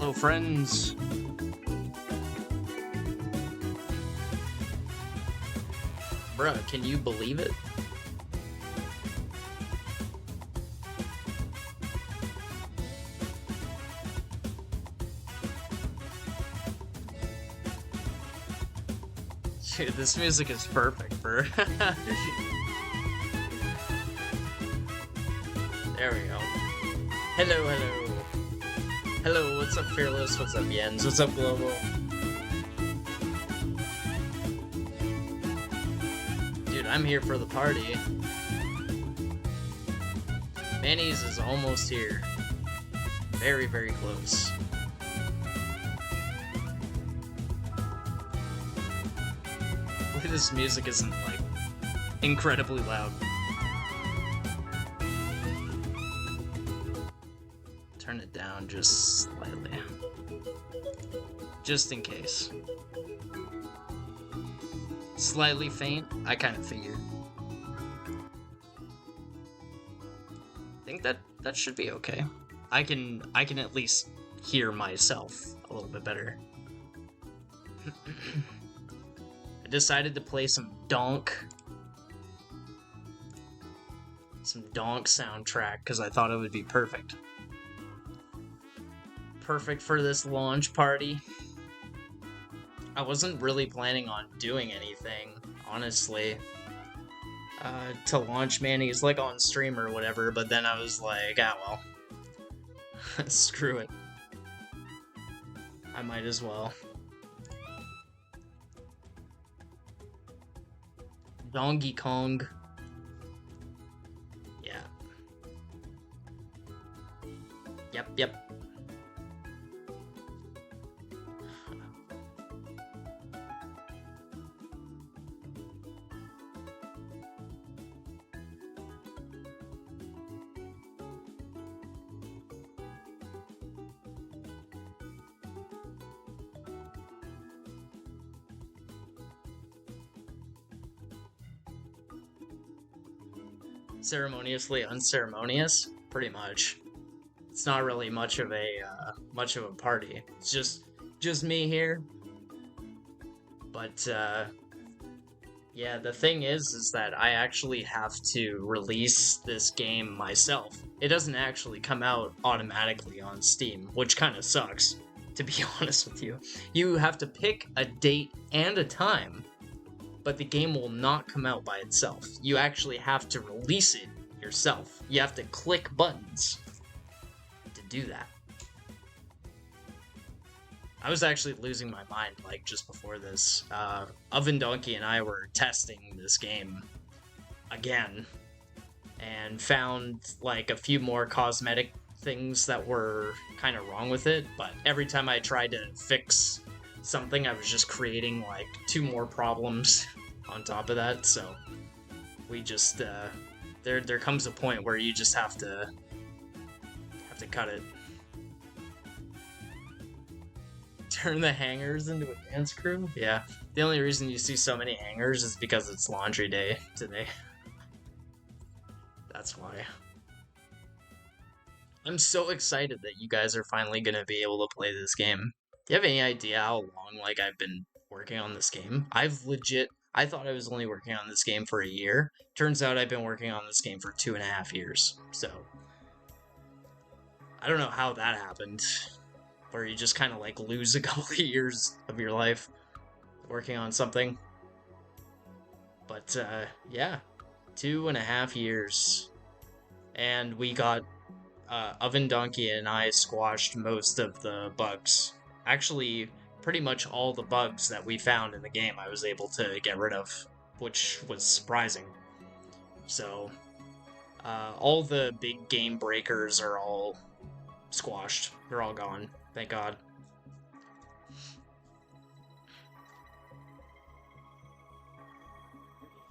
Hello, friends. Bruh, can you believe it? Dude, this music is perfect for... There we go. Hello, hello. Hello, what's up, Fearless? What's up, Jens? What's up, Global? Dude, I'm here for the party. Manny's is almost here. Very, very close. Hopefully this music isn't, like, incredibly loud. Turn it down just slightly. Just in case. Slightly faint, I kind of figured. I think that should be okay. I can at least hear myself a little bit better. I decided to play some Donk soundtrack because I thought it would be perfect. Perfect for this launch party. I wasn't really planning on doing anything, honestly, to launch Manny's, like, on stream or whatever, but then I was like, ah, well, screw it. I might as well. Donkey Kong. Yeah. Yep. Ceremoniously unceremonious, pretty much. It's not really much of a party. It's just me here. But yeah, the thing is that I actually have to release this game myself. It doesn't actually come out automatically on Steam, which kind of sucks, to be honest with you. You have to pick a date and a time, but the game will not come out by itself. You actually have to release it yourself. You have to click buttons to do that. I was actually losing my mind, like, just before this. Oven Donkey and I were testing this game again, and found, like, a few more cosmetic things that were kind of wrong with it, but every time I tried to fix something, I was just creating, like, 2 more problems on top of that, so we just, there comes a point where you just have to cut it. Turn the hangers into a dance crew? Yeah. The only reason you see so many hangers is because it's laundry day today. That's why. I'm so excited that you guys are finally gonna be able to play this game. Do you have any idea how long, like, I've been working on this game? I thought I was only working on this game for a year. Turns out I've been working on this game for 2.5 years. So, I don't know how that happened. Where you just kind of, like, lose a couple of years of your life working on something. But, yeah. 2.5 years. And we got, Oven Donkey and I squashed most of the bugs. Actually, pretty much all the bugs that we found in the game I was able to get rid of, which was surprising. So, all the big game breakers are all squashed. They're all gone. Thank God.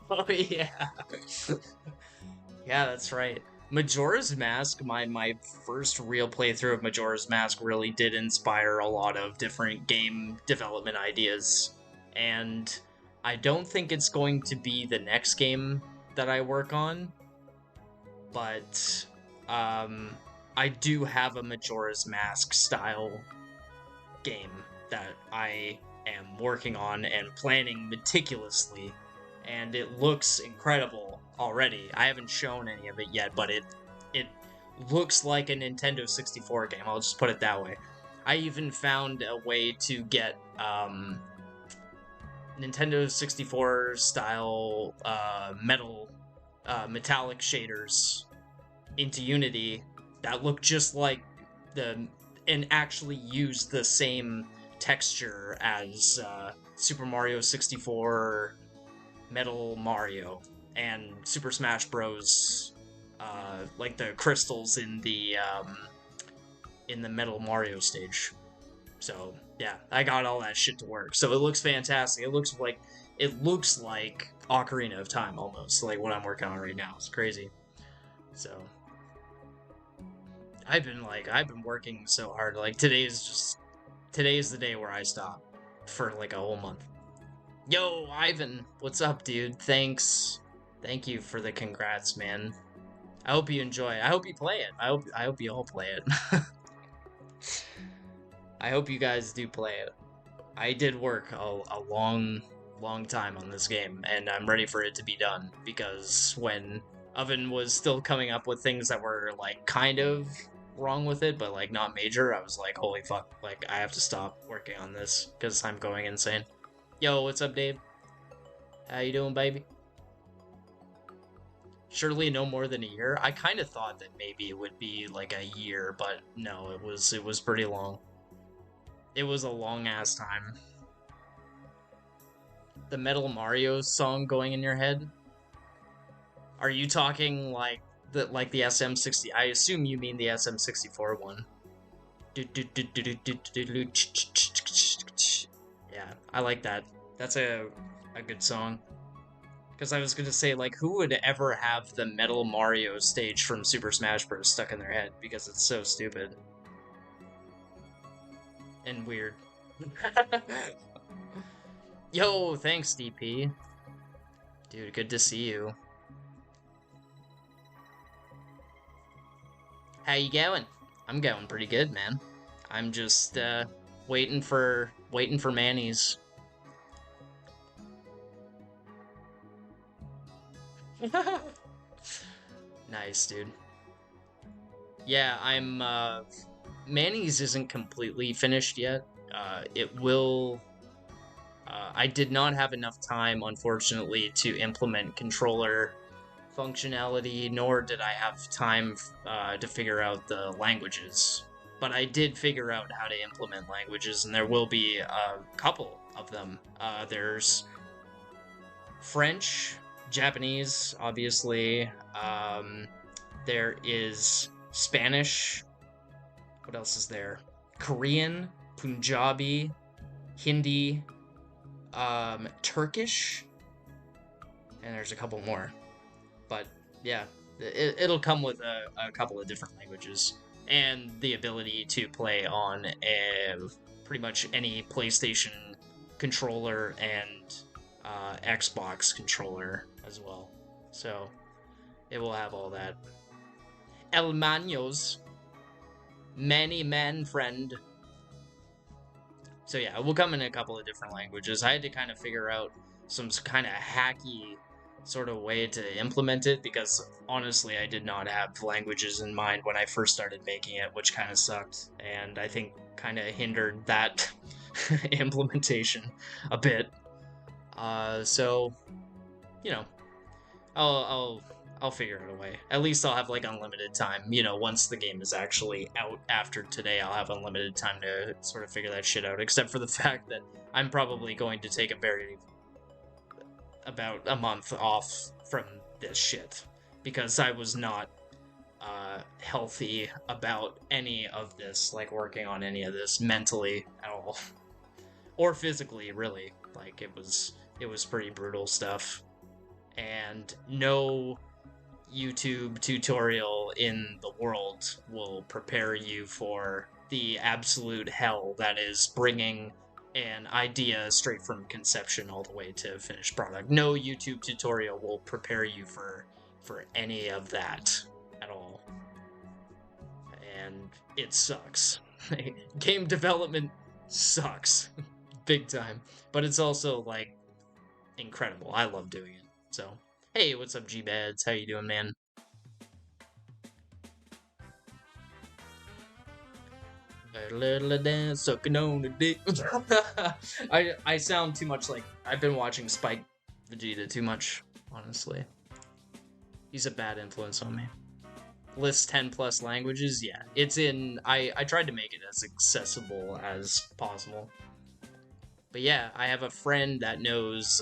Oh, yeah. Yeah, that's right. Majora's Mask, my first real playthrough of Majora's Mask really did inspire a lot of different game development ideas. And I don't think it's going to be the next game that I work on, but I do have a Majora's Mask style game that I am working on and planning meticulously, and it looks incredible already. I haven't shown any of it yet, but it looks like a Nintendo 64 game. I'll just put it that way. I even found a way to get Nintendo 64 style metallic shaders into Unity that look just like the and actually use the same texture as Super Mario 64, Metal Mario, and Super Smash Bros. Like the crystals in the Metal Mario stage. So yeah, I got all that shit to work. So it looks fantastic. It looks like Ocarina of Time almost, like what I'm working on right now. It's crazy. So I've been working so hard. Like today's the day where I stop for like a whole month. Yo, Ivan, what's up, dude? Thanks. Thank you for the congrats, man. I hope you enjoy it. I hope you play it. I hope you all play it. I hope you guys do play it. I did work a long time on this game, and I'm ready for it to be done, because when Oven was still coming up with things that were, like, kind of wrong with it, but, like, not major, I was like, holy fuck, like, I have to stop working on this, because I'm going insane. Yo, what's up, Dave? How you doing, baby? Surely no more than a year? I kind of thought that maybe it would be, like, a year, but no, it was pretty long. It was a long-ass time. The Metal Mario song going in your head? Are you talking like the SM60? I assume you mean the SM64 one. Yeah, I like that. That's a good song. Because I was gonna say, like, who would ever have the Metal Mario stage from Super Smash Bros. Stuck in their head? Because it's so stupid. And weird. Yo, thanks, DP. Dude, good to see you. How you going? I'm going pretty good, man. I'm just waiting for Manny's. Nice, dude. Yeah, I'm Manny's isn't completely finished yet. It will I did not have enough time, unfortunately, to implement controller functionality, nor did I have time to figure out the languages. But I did figure out how to implement languages, and there will be a couple of them. There's French, Japanese, obviously. There is Spanish. What else is there? Korean, Punjabi, Hindi, Turkish, and there's a couple more. But yeah, it'll come with a couple of different languages and the ability to play on pretty much any PlayStation controller and Xbox controller as well. So it will have all that. El Manos, Manny Man friend. So yeah, it will come in a couple of different languages. I had to kind of figure out some kind of hacky sort of way to implement it, because honestly I did not have languages in mind when I first started making it, which kind of sucked, and I think kind of hindered that implementation a bit. So you know, I'll figure out a way. At least I'll have like unlimited time. You know, once the game is actually out after today, I'll have unlimited time to sort of figure that shit out. Except for the fact that I'm probably going to take about a month off from this shit, because I was not healthy about any of this, like working on any of this mentally at all, or physically, really. Like it was pretty brutal stuff, and no YouTube tutorial in the world will prepare you for the absolute hell that is bringing an idea straight from conception all the way to finished product. No YouTube tutorial will prepare you for any of that at all. And it sucks. Game development sucks big time, but it's also like incredible. I love doing it. So, hey, what's up, G-Bads? How you doing, man? A little dance, sucking on the dick. I sound too much like I've been watching Spike Vegeta too much, honestly. He's a bad influence on me. List 10 plus languages, yeah. It's in I tried to make it as accessible as possible. But yeah, I have a friend that knows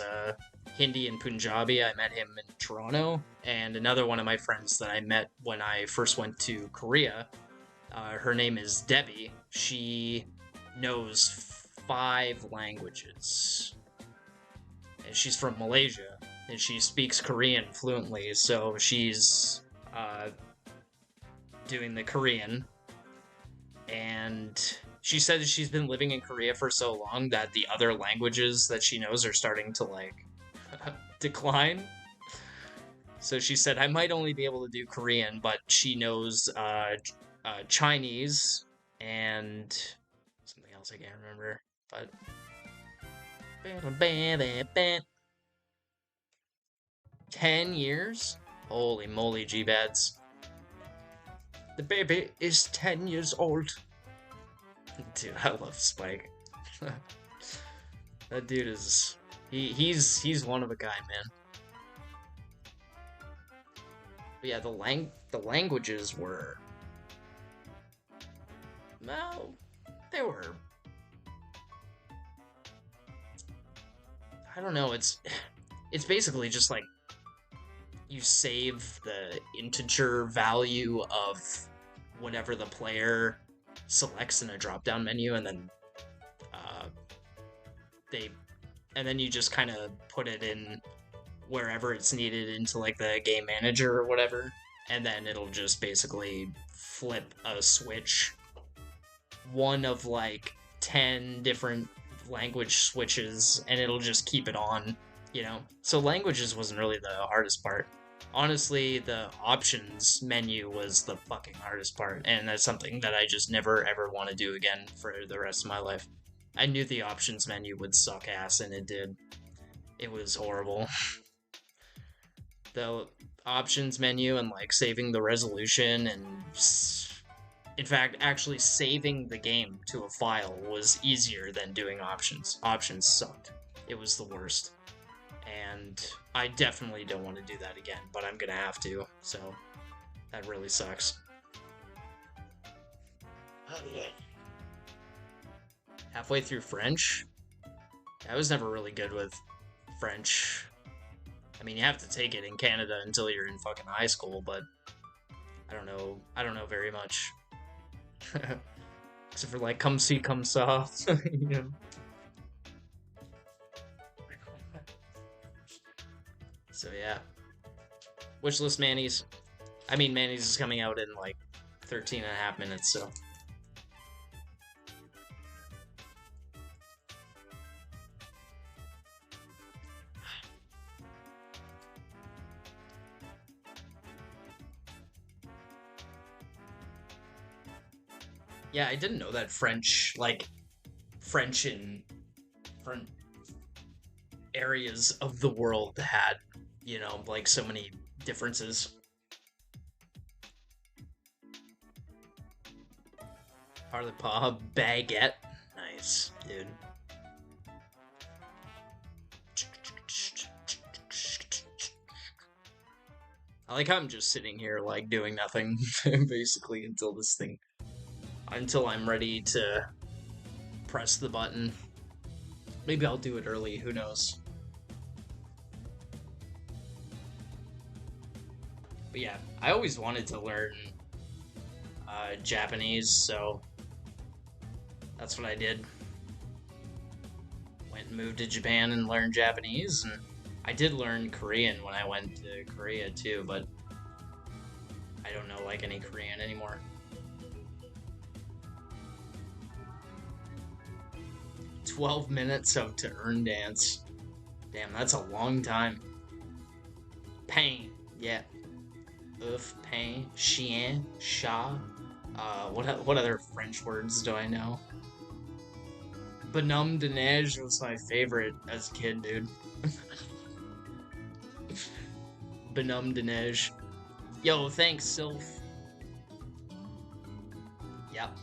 Hindi and Punjabi. I met him in Toronto, and another one of my friends that I met when I first went to Korea. Her name is Debbie. She knows 5 languages, and she's from Malaysia, and she speaks Korean fluently. So she's doing the Korean, and she said she's been living in Korea for so long that the other languages that she knows are starting to like decline. So she said I might only be able to do Korean, but she knows Chinese and something else I can't remember. But 10 years? Holy moly, G-Bads. The baby is 10 years old. Dude, I love Spike. That dude is he's one of a kind, man. But yeah, the languages were, well, they were, I don't know, it's basically just like you save the integer value of whatever the player selects in a drop-down menu, and then you just kind of put it in wherever it's needed into like the game manager or whatever, and then it'll just basically flip a switch, one of like 10 different language switches, and it'll just keep it on, you know? So languages wasn't really the hardest part. Honestly, the options menu was the fucking hardest part, and that's something that I just never ever want to do again for the rest of my life. I knew the options menu would suck ass, and it did. It was horrible. The options menu and like saving the resolution, and in fact actually saving the game to a file was easier than doing options. Options sucked. It was the worst. And I definitely don't want to do that again, but I'm gonna have to, so that really sucks. Halfway through French? I was never really good with French. I mean, you have to take it in Canada until you're in fucking high school, but I don't know very much. Except for like come see, come saw. You know? So yeah. Wishlist Manny's. I mean, Manny's is coming out in like 13 and a half minutes, so. Yeah, I didn't know that French in different areas of the world had, you know, like so many differences. Parle pas baguette. Nice, dude. I like how I'm just sitting here, like, doing nothing, basically, until I'm ready to press the button. Maybe I'll do it early, who knows. But yeah, I always wanted to learn Japanese, so that's what I did. Went and moved to Japan and learned Japanese, and I did learn Korean when I went to Korea too, but I don't know like any Korean anymore. 12 minutes of to earn dance. Damn, that's a long time. Pain, yeah. Pain, chien, chat. What other French words do I know? Benum Dinej was my favorite as a kid, dude. Benum Dinej. Yo, thanks, Sylph. Yep.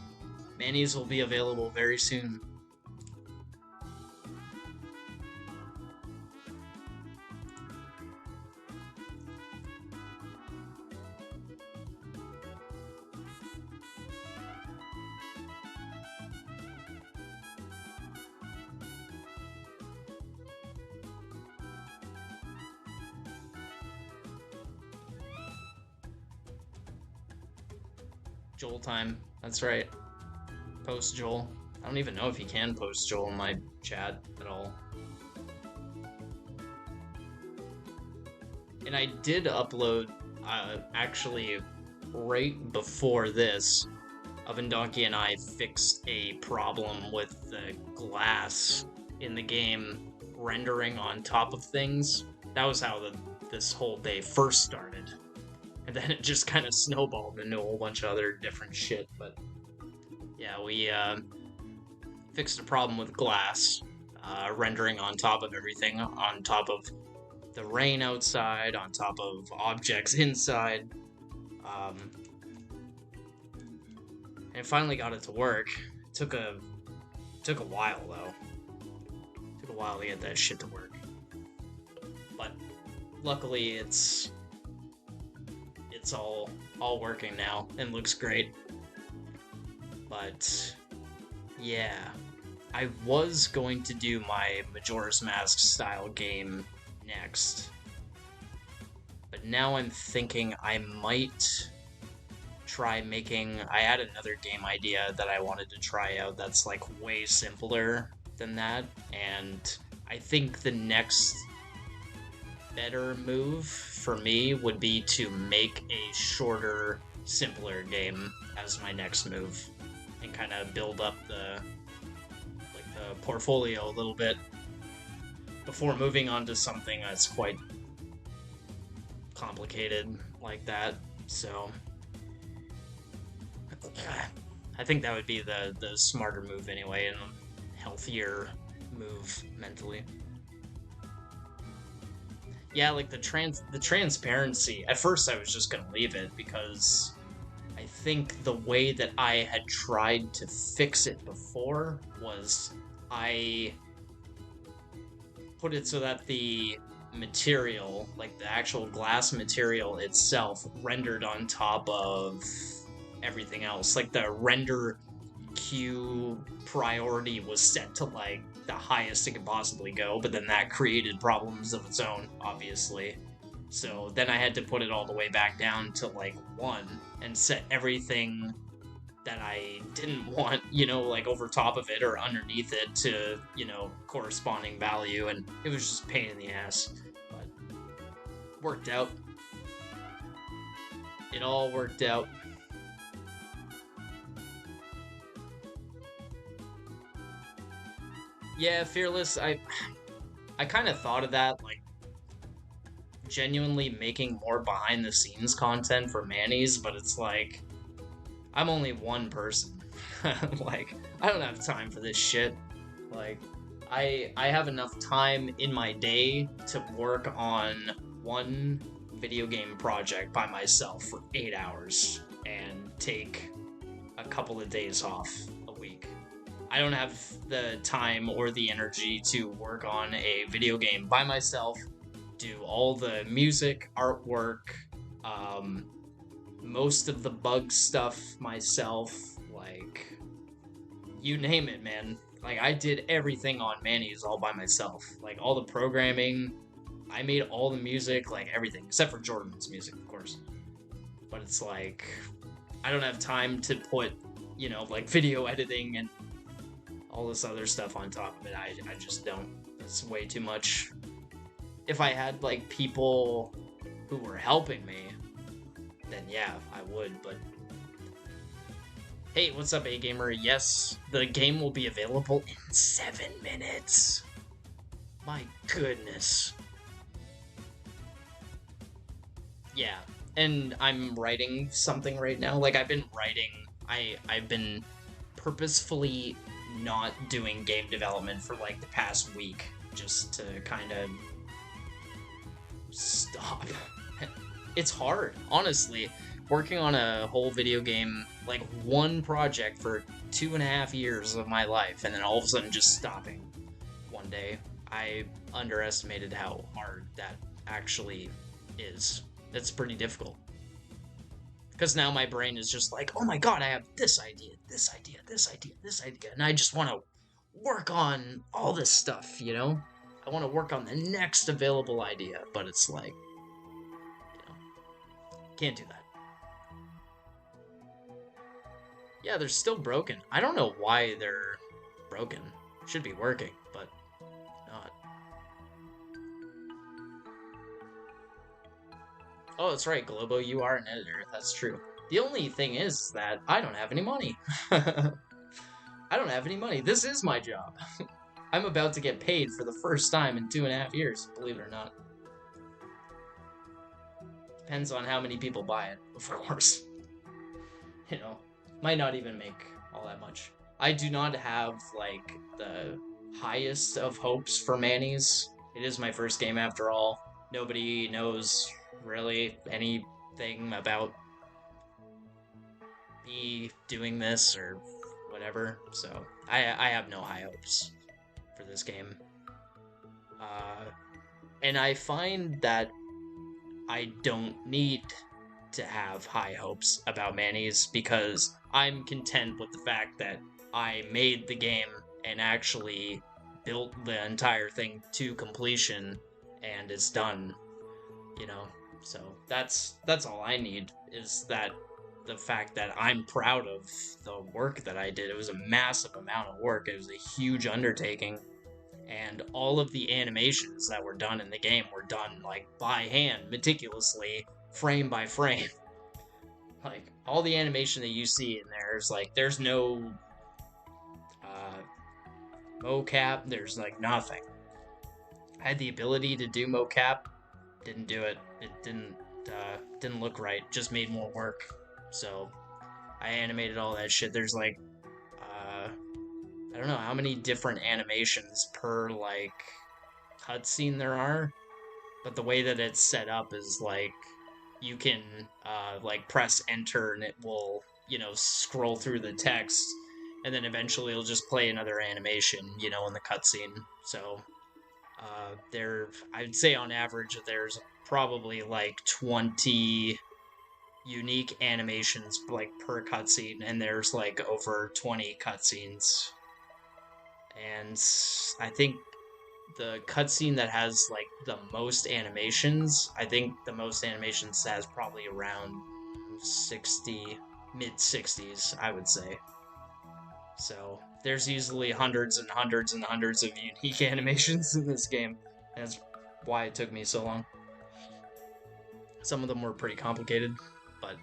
Manny's will be available very soon. Joel time. That's right. Post Joel. I don't even know if you can post Joel in my chat at all. And I did upload, actually, right before this, Oven Donkey and I fixed a problem with the glass in the game rendering on top of things. That was how this whole day first started. And then it just kind of snowballed into a whole bunch of other different shit. But yeah, we fixed a problem with glass rendering on top of everything, on top of the rain outside, on top of objects inside. And finally got it to work. It took a while though. It took a while to get that shit to work. But luckily it's all working now and looks great. But yeah, I was going to do my Majora's Mask style game next. But now I'm thinking I might try making... I had another game idea that I wanted to try out that's like way simpler than that, and I think the next better move for me would be to make a shorter, simpler game as my next move and kind of build up the portfolio a little bit before moving on to something that's quite complicated like that. So I think that would be the smarter move anyway, and a healthier move mentally. Yeah, like the transparency. At first I was just gonna leave it because I think the way that I had tried to fix it before was I put it so that the material, like the actual glass material itself, rendered on top of everything else. Like the render queue priority was set to like the highest it could possibly go, but then that created problems of its own, obviously. So then I had to put it all the way back down to like 1 and set everything that I didn't want, like over top of it or underneath it to, corresponding value, and it was just a pain in the ass, but worked out. It all worked out. Yeah, Fearless, I kind of thought of that, like, genuinely making more behind-the-scenes content for Manny's, but it's like, I'm only one person. Like, I don't have time for this shit. Like, I have enough time in my day to work on one video game project by myself for 8 hours and take a couple of days off a week. I don't have the time or the energy to work on a video game by myself, do all the music, artwork, most of the bug stuff myself, like, you name it, man. Like, I did everything on Manny's all by myself. Like, all the programming, I made all the music, like, everything, except for Jordan's music, of course. But it's like, I don't have time to put, like, video editing and all this other stuff on top of it. I just don't. It's way too much. If I had, like, people who were helping me, then yeah, I would, but... Hey, what's up, A-Gamer? Yes, the game will be available in 7 minutes. My goodness. Yeah, and I'm writing something right now. Like, I've been writing... I've been purposefully not doing game development for like the past week just to kind of stop. It's hard, honestly. Working on a whole video game, like one project for 2.5 years of my life, and then all of a sudden just stopping one day. I underestimated how hard that actually is. It's pretty difficult. Because now my brain is just like, oh my god, I have this idea, this idea, this idea, this idea, and I just want to work on all this stuff, you know? I want to work on the next available idea, but it's like, can't do that. Yeah, they're still broken. I don't know why they're broken. Should be working, but not. Oh, that's right, Globo, you are an editor. That's true. The only thing is that I don't have any money. I don't have any money. This is my job. I'm about to get paid for the first time in 2.5 years, believe it or not. Depends on how many people buy it, of course. You know, might not even make all that much. I do not have, like, the highest of hopes for Manny's. It is my first game after all. Nobody knows really anything about me doing this or whatever, so I have no high hopes for this game. And I find that I don't need to have high hopes about Manny's because I'm content with the fact that I made the game and actually built the entire thing to completion and it's done, you know? So that's all I need, is that the fact that I'm proud of the work that I did. It was a massive amount of work. It was a huge undertaking. And all of the animations that were done in the game were done like by hand, meticulously, frame by frame. Like all the animation that you see in there is like there's no mocap, there's like nothing. I had the ability to do mocap, didn't do it. It didn't look right, just made more work. So I animated all that shit. There's like I don't know how many different animations per like cutscene there are, but the way that it's set up is like you can like press enter and it will, you know, scroll through the text, and then eventually it'll just play another animation, you know, in the cutscene. So I'd say on average there's probably like 20 unique animations like per cutscene, and there's like over 20 cutscenes. And I think the cutscene that has like the most animations, I think the most animations has probably around 60, mid-60s, I would say. So there's easily hundreds and hundreds and hundreds of unique animations in this game. That's why it took me so long. Some of them were pretty complicated, but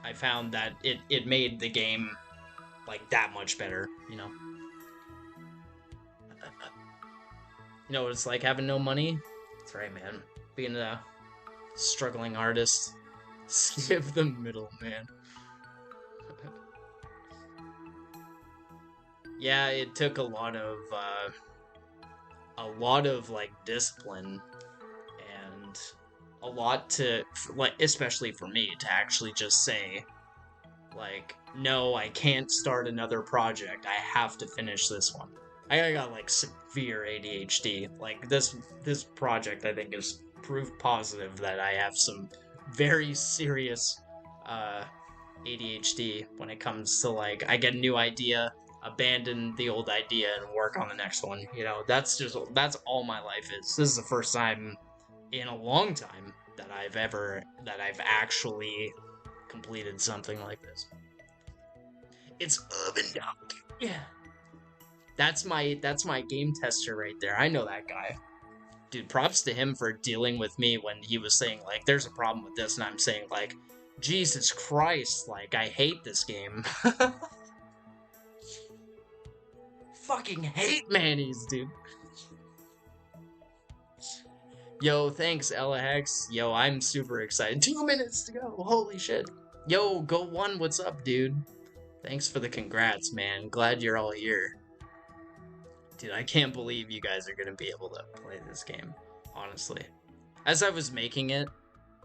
I found that it made the game like that much better, you know? You know what it's like having no money? That's right, man. Being a struggling artist. Skip the middle, man. Yeah, it took a lot of like discipline and a lot to like, especially for me, to actually just say like, no, I can't start another project. I have to finish this one. I got like severe ADHD. Like this project I think is proof positive that I have some very serious ADHD when it comes to like I get a new idea, abandon the old idea and work on the next one. You know, that's all my life is. This is the first time in a long time that I've actually completed something like this. It's oven dog. Yeah. That's my game tester right there. I know that guy. Dude, props to him for dealing with me when he was saying, like, there's a problem with this, and I'm saying, like, Jesus Christ, like, I hate this game. Fucking hate Manny's, dude. Yo, thanks, Ella Hex. Yo, I'm super excited. 2 minutes to go. Holy shit. Yo, Go One, what's up, dude? Thanks for the congrats, man. Glad you're all here. Dude, I can't believe you guys are gonna be able to play this game, honestly. As I was making it,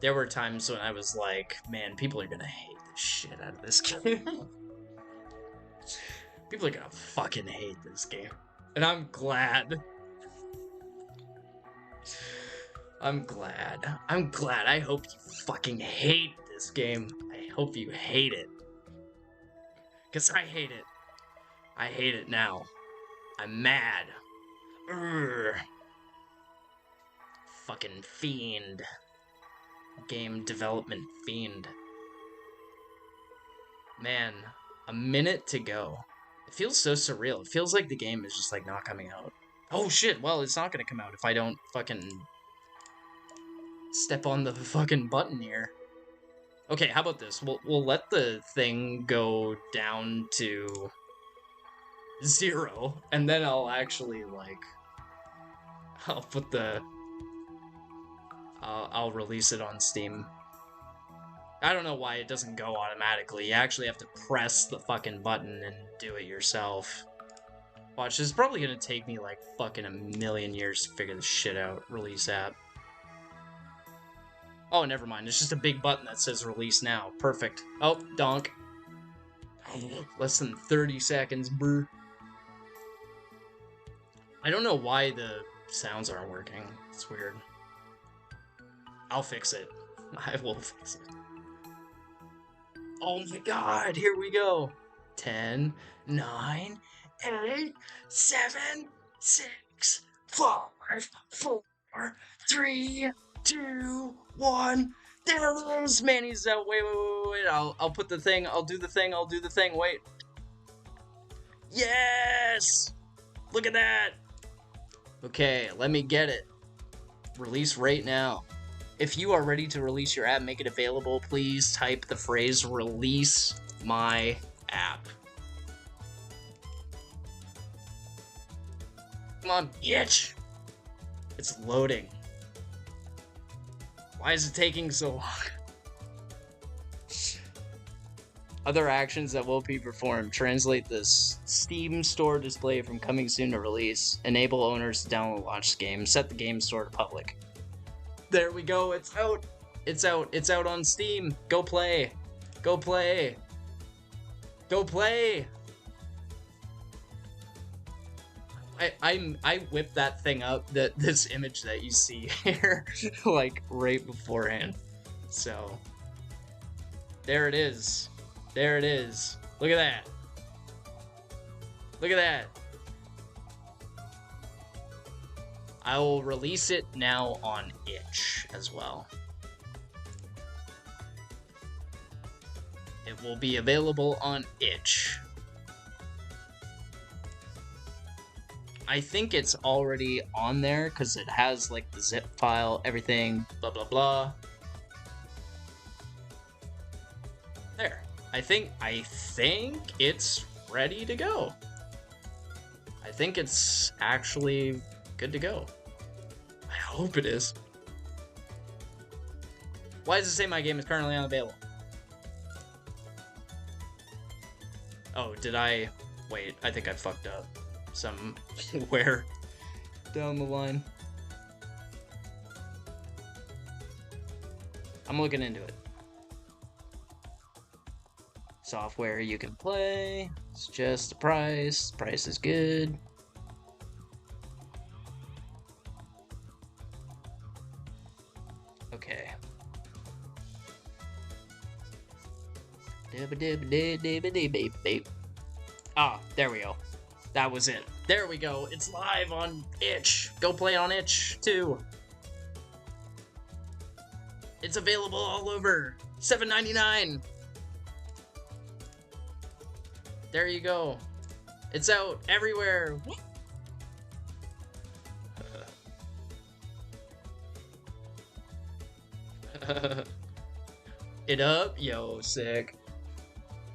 there were times when I was like, man, people are gonna hate the shit out of this game. People are gonna fucking hate this game. And I'm glad. I'm glad. I'm glad. I hope you fucking hate this game. I hope you hate it. Because I hate it. I hate it now. I'm mad. Urgh. Fucking fiend. Game development fiend. Man, a minute to go. It feels so surreal. It feels like the game is just like not coming out. Oh shit, well, it's not gonna come out if I don't fucking step on the fucking button here. Okay, how about this? We'll let the thing go down to 0, and then I'll actually like I'll put the I'll release it on Steam. I don't know why it doesn't go automatically. You actually have to press the fucking button and do it yourself. Watch, this is probably gonna take me like fucking a million years to figure this shit out. Release app. Oh, never mind. It's just a big button that says release now. Perfect. Oh, donk. Less than 30 seconds, brr. I don't know why the sounds aren't working. It's weird. I'll fix it. I will fix it. Oh my god, here we go. 10, 9, 8, 7, 6, 5, 4, 3, 2, 1. There it is. Manny's out. Wait. I'll put the thing. I'll do the thing. Wait. Yes! Look at that. Okay, let me get it. Release right now. If you are ready to release your app, make it available. Please type the phrase release my app. Come on, bitch. It's loading. Why is it taking so long? Other actions that will be performed. Translate this Steam store display from coming soon to release. Enable owners to download and launch the game. Set the game store to public. There we go. It's out. It's out. It's out on Steam. Go play. Go play. Go play. I whipped that thing up, this image that you see here, like right beforehand. So there it is. There it is. Look at that. Look at that. I will release it now on itch as well. It will be available on itch. I think it's already on there because it has like the zip file, everything, blah blah blah. There. I think it's ready to go. I think it's actually good to go. I hope it is. Why does it say my game is currently unavailable? Oh, did I... Wait, I think I fucked up. Somewhere down the line. I'm looking into it. Software you can play. It's just the price. Price is good. Okay. Ah, there we go. That was it. There we go. It's live on itch. Go play on itch too. It's available all over. $7.99. There you go. It's out everywhere. It up? Yo, sick.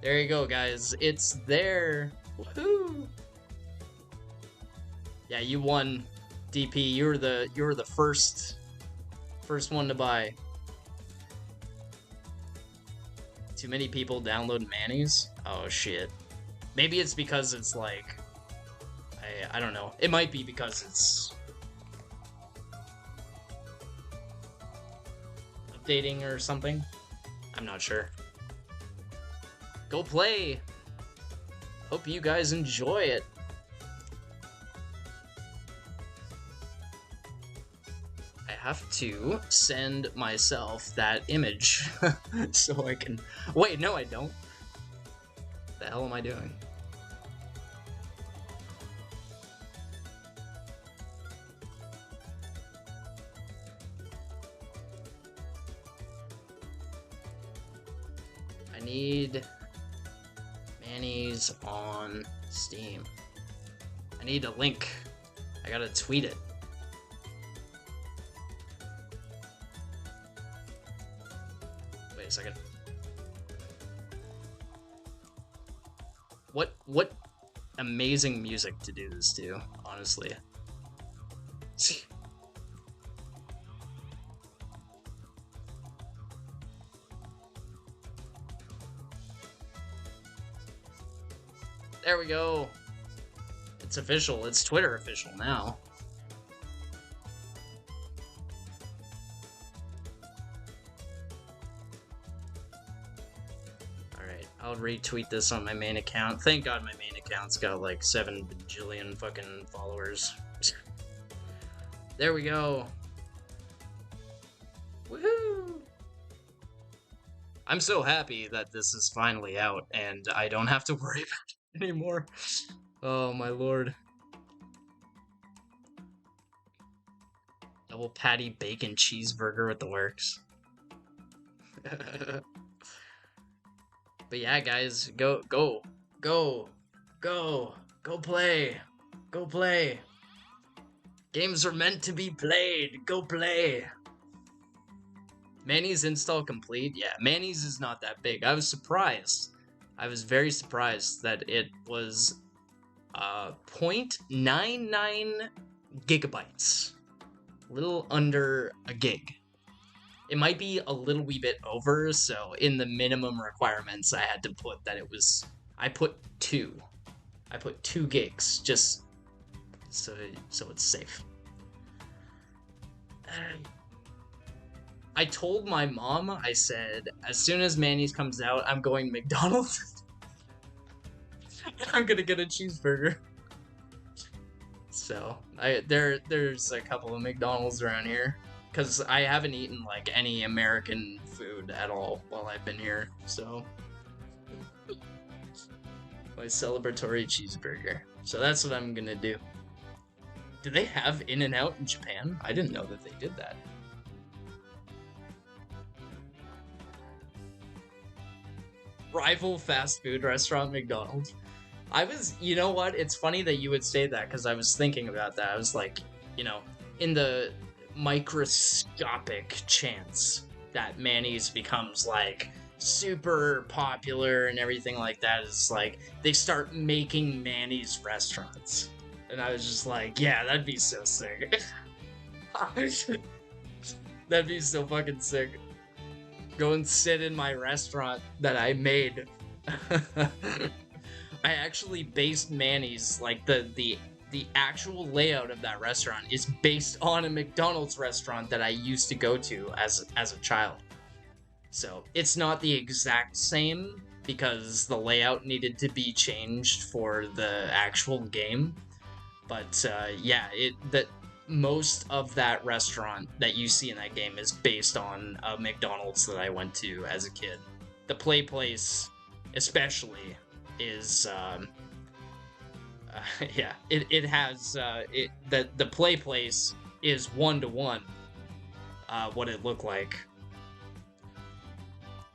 There you go, guys. It's there. Woohoo! Yeah, you won, DP. You were the first one to buy. Too many people download Manny's? Oh shit. Maybe it's because it's like I don't know. It might be because it's updating or something. I'm not sure. Go play. Hope you guys enjoy it. I have to send myself that image so I can... Wait, no I don't. The hell am I doing? I need Manny's on Steam. I need a link. I gotta tweet it. Wait a second. What amazing music to do this to, honestly. There we go. It's official. It's Twitter official now. Alright, I'll retweet this on my main account. Thank God my main account's got like 7 bajillion fucking followers. There we go. Woohoo! I'm so happy that this is finally out and I don't have to worry about it anymore. Oh my lord. Double patty bacon cheeseburger with the works. But yeah, guys, go play. Go play. Games are meant to be played. Go play. Manny's install complete? Yeah, Manny's is not that big. I was surprised. I was very surprised that it was 0.99 gigabytes. A little under a gig. It might be a little wee bit over, so in the minimum requirements I had to put that it was... I put 2. I put 2 gigs, just so it's safe. I told my mom, I said, as soon as Manny's comes out, I'm going to McDonald's. I'm gonna get a cheeseburger. So, there's a couple of McDonald's around here. Because I haven't eaten, like, any American food at all while I've been here, so... My celebratory cheeseburger. So that's what I'm gonna do. Do they have In-N-Out in Japan? I didn't know that they did that. Rival fast food restaurant McDonald's. You know what? It's funny that you would say that because I was thinking about that. I was like, you know, in the microscopic chance that Manny's becomes like super popular and everything like that, is like they start making Manny's restaurants. And I was just like, yeah, that'd be so sick. That'd be so fucking sick. Go and sit in my restaurant that I made. I actually based Manny's, like the actual layout of that restaurant is based on a McDonald's restaurant that I used to go to as a child. So it's not the exact same because the layout needed to be changed for the actual game. But yeah, most of that restaurant that you see in that game is based on a McDonald's that I went to as a kid. The Play Place, especially, is yeah, it has the Play Place is 1-to-1 what it looked like.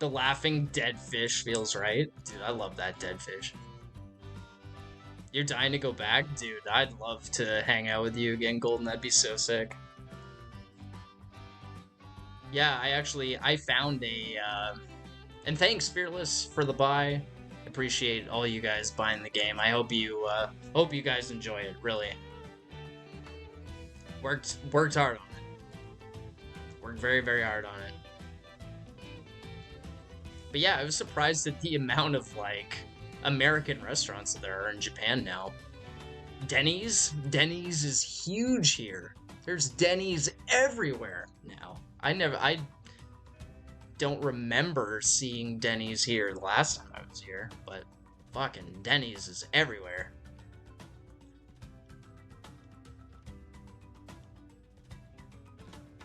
The laughing dead fish feels right. Dude, I love that dead fish. You're dying to go back? Dude, I'd love to hang out with you again, Golden. That'd be so sick. Yeah, I found a, and thanks, Fearless, for the buy. Appreciate all you guys buying the game. I hope you guys enjoy it, really. Worked hard on it. Worked very, very hard on it. But yeah, I was surprised at the amount of, like, American restaurants that are in Japan now. Denny's is huge here. There's Denny's everywhere now. I don't remember seeing Denny's here the last time I was here, but fucking Denny's is everywhere.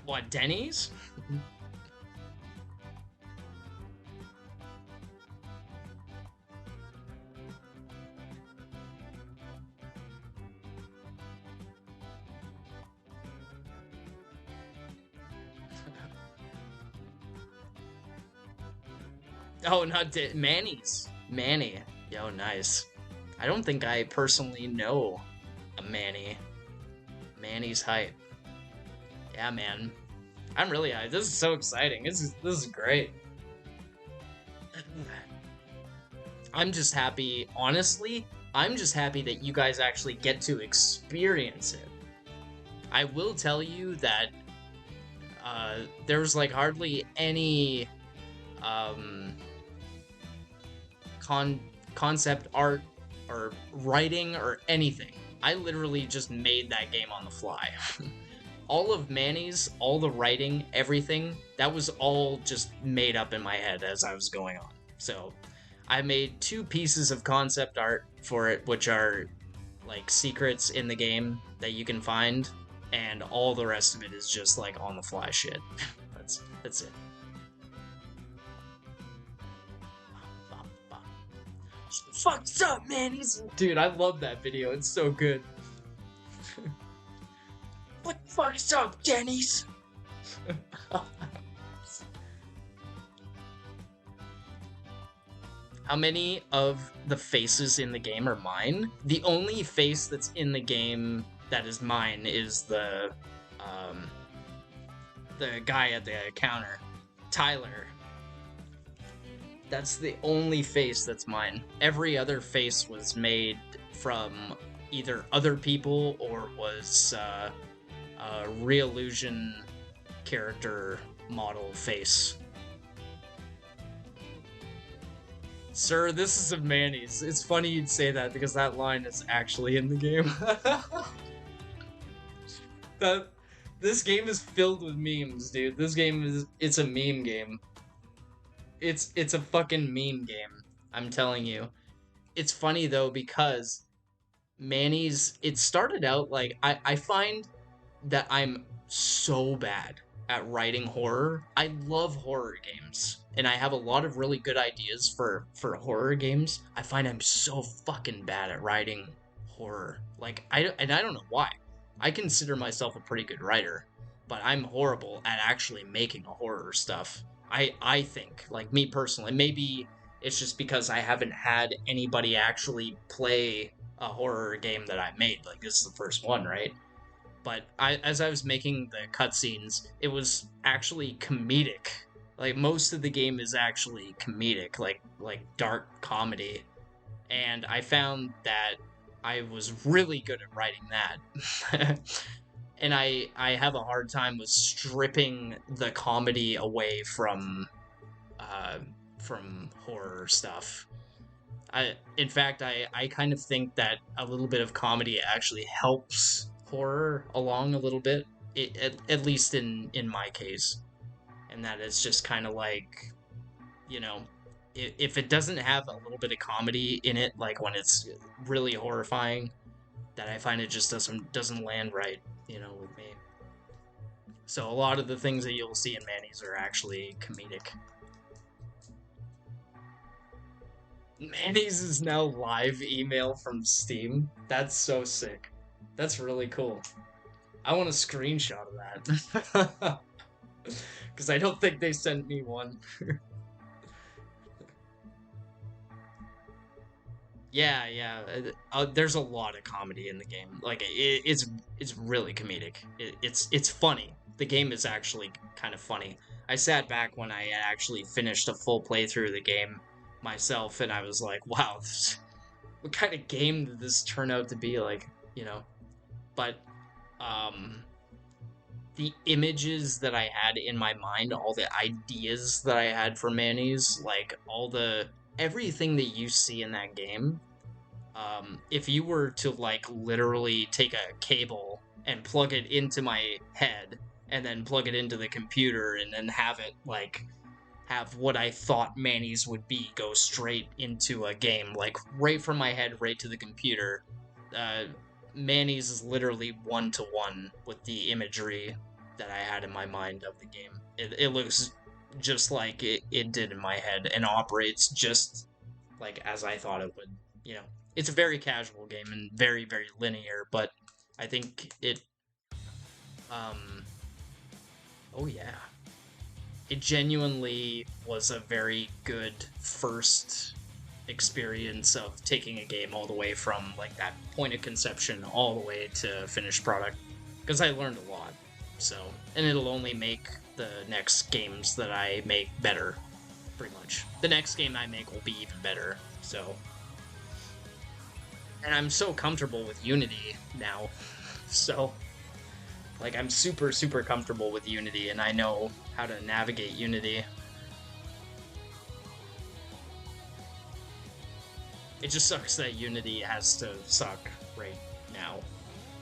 What, Denny's? Oh, not Manny's. Manny. Yo, nice. I don't think I personally know a Manny. Manny's hype. Yeah, man. I'm really hyped. This is so exciting. This is great. I'm just happy, honestly, I'm just happy that you guys actually get to experience it. I will tell you that there's like hardly any um, concept art or writing or anything. I literally just made that game on the fly. All of Manny's, all the writing, everything, that was all just made up in my head as I was going on. So I made 2 pieces of concept art for it, which are like secrets in the game that you can find, and all the rest of it is just like on the fly shit. That's it. Fucked up, man. Dude, I love that video. It's so good. What fucked up, Denny's? How many of the faces in the game are mine? The only face that's in the game that is mine is the guy at the counter, Tyler. That's the only face that's mine. Every other face was made from either other people or was a Reallusion character model face. Sir, this is a Manny's. It's funny you'd say that because that line is actually in the game. This game is filled with memes, dude. This game it's a meme game. It's a fucking meme game. I'm telling you. It's funny though because Manny's, it started out like I find that I'm so bad at writing horror. I love horror games, and I have a lot of really good ideas for horror games. I find I'm so fucking bad at writing horror. Like I don't know why. I consider myself a pretty good writer, but I'm horrible at actually making a horror stuff. I think, like me personally, maybe it's just because I haven't had anybody actually play a horror game that I made. Like this is the first one, right? But as I was making the cutscenes, it was actually comedic. Like most of the game is actually comedic, like dark comedy, and I found that I was really good at writing that. And I have a hard time with stripping the comedy away uh, from horror stuff. In fact, I kind of think that a little bit of comedy actually helps horror along a little bit, at least in my case, and that it's just kind of like, you know, if it doesn't have a little bit of comedy in it, like when it's really horrifying, that I find it just doesn't land right, with me. So a lot of the things that you'll see in Manny's are actually comedic. Manny's is now live email from Steam. That's so sick. That's really cool. I want a screenshot of that. Because I don't think they sent me one. Yeah. There's a lot of comedy in the game. Like it's really comedic. It's funny. The game is actually kind of funny. I sat back when I actually finished a full playthrough of the game myself, and I was like, wow, what kind of game did this turn out to be like? But um the images that I had in my mind, all the ideas that I had for Manny's, like all the everything that you see in that game, if you were to like literally take a cable and plug it into my head and then plug it into the computer and then have it like have what I thought Manny's would be go straight into a game, like right from my head right to the computer. Uh, Manny's is literally 1-to-1 with the imagery that I had in my mind of the game. It looks just like it did in my head and operates just like as I thought it would. You know, it's a very casual game and very, very linear, but I think it, um, oh yeah, it genuinely was a very good first experience of taking a game all the way from like that point of conception all the way to finished product because I learned a lot. So, and it'll only make the next games that I make better, pretty much. The next game I make will be even better. So, and I'm so comfortable with Unity now. So, like I'm super super comfortable with Unity and I know how to navigate Unity. It just sucks that Unity has to suck right now,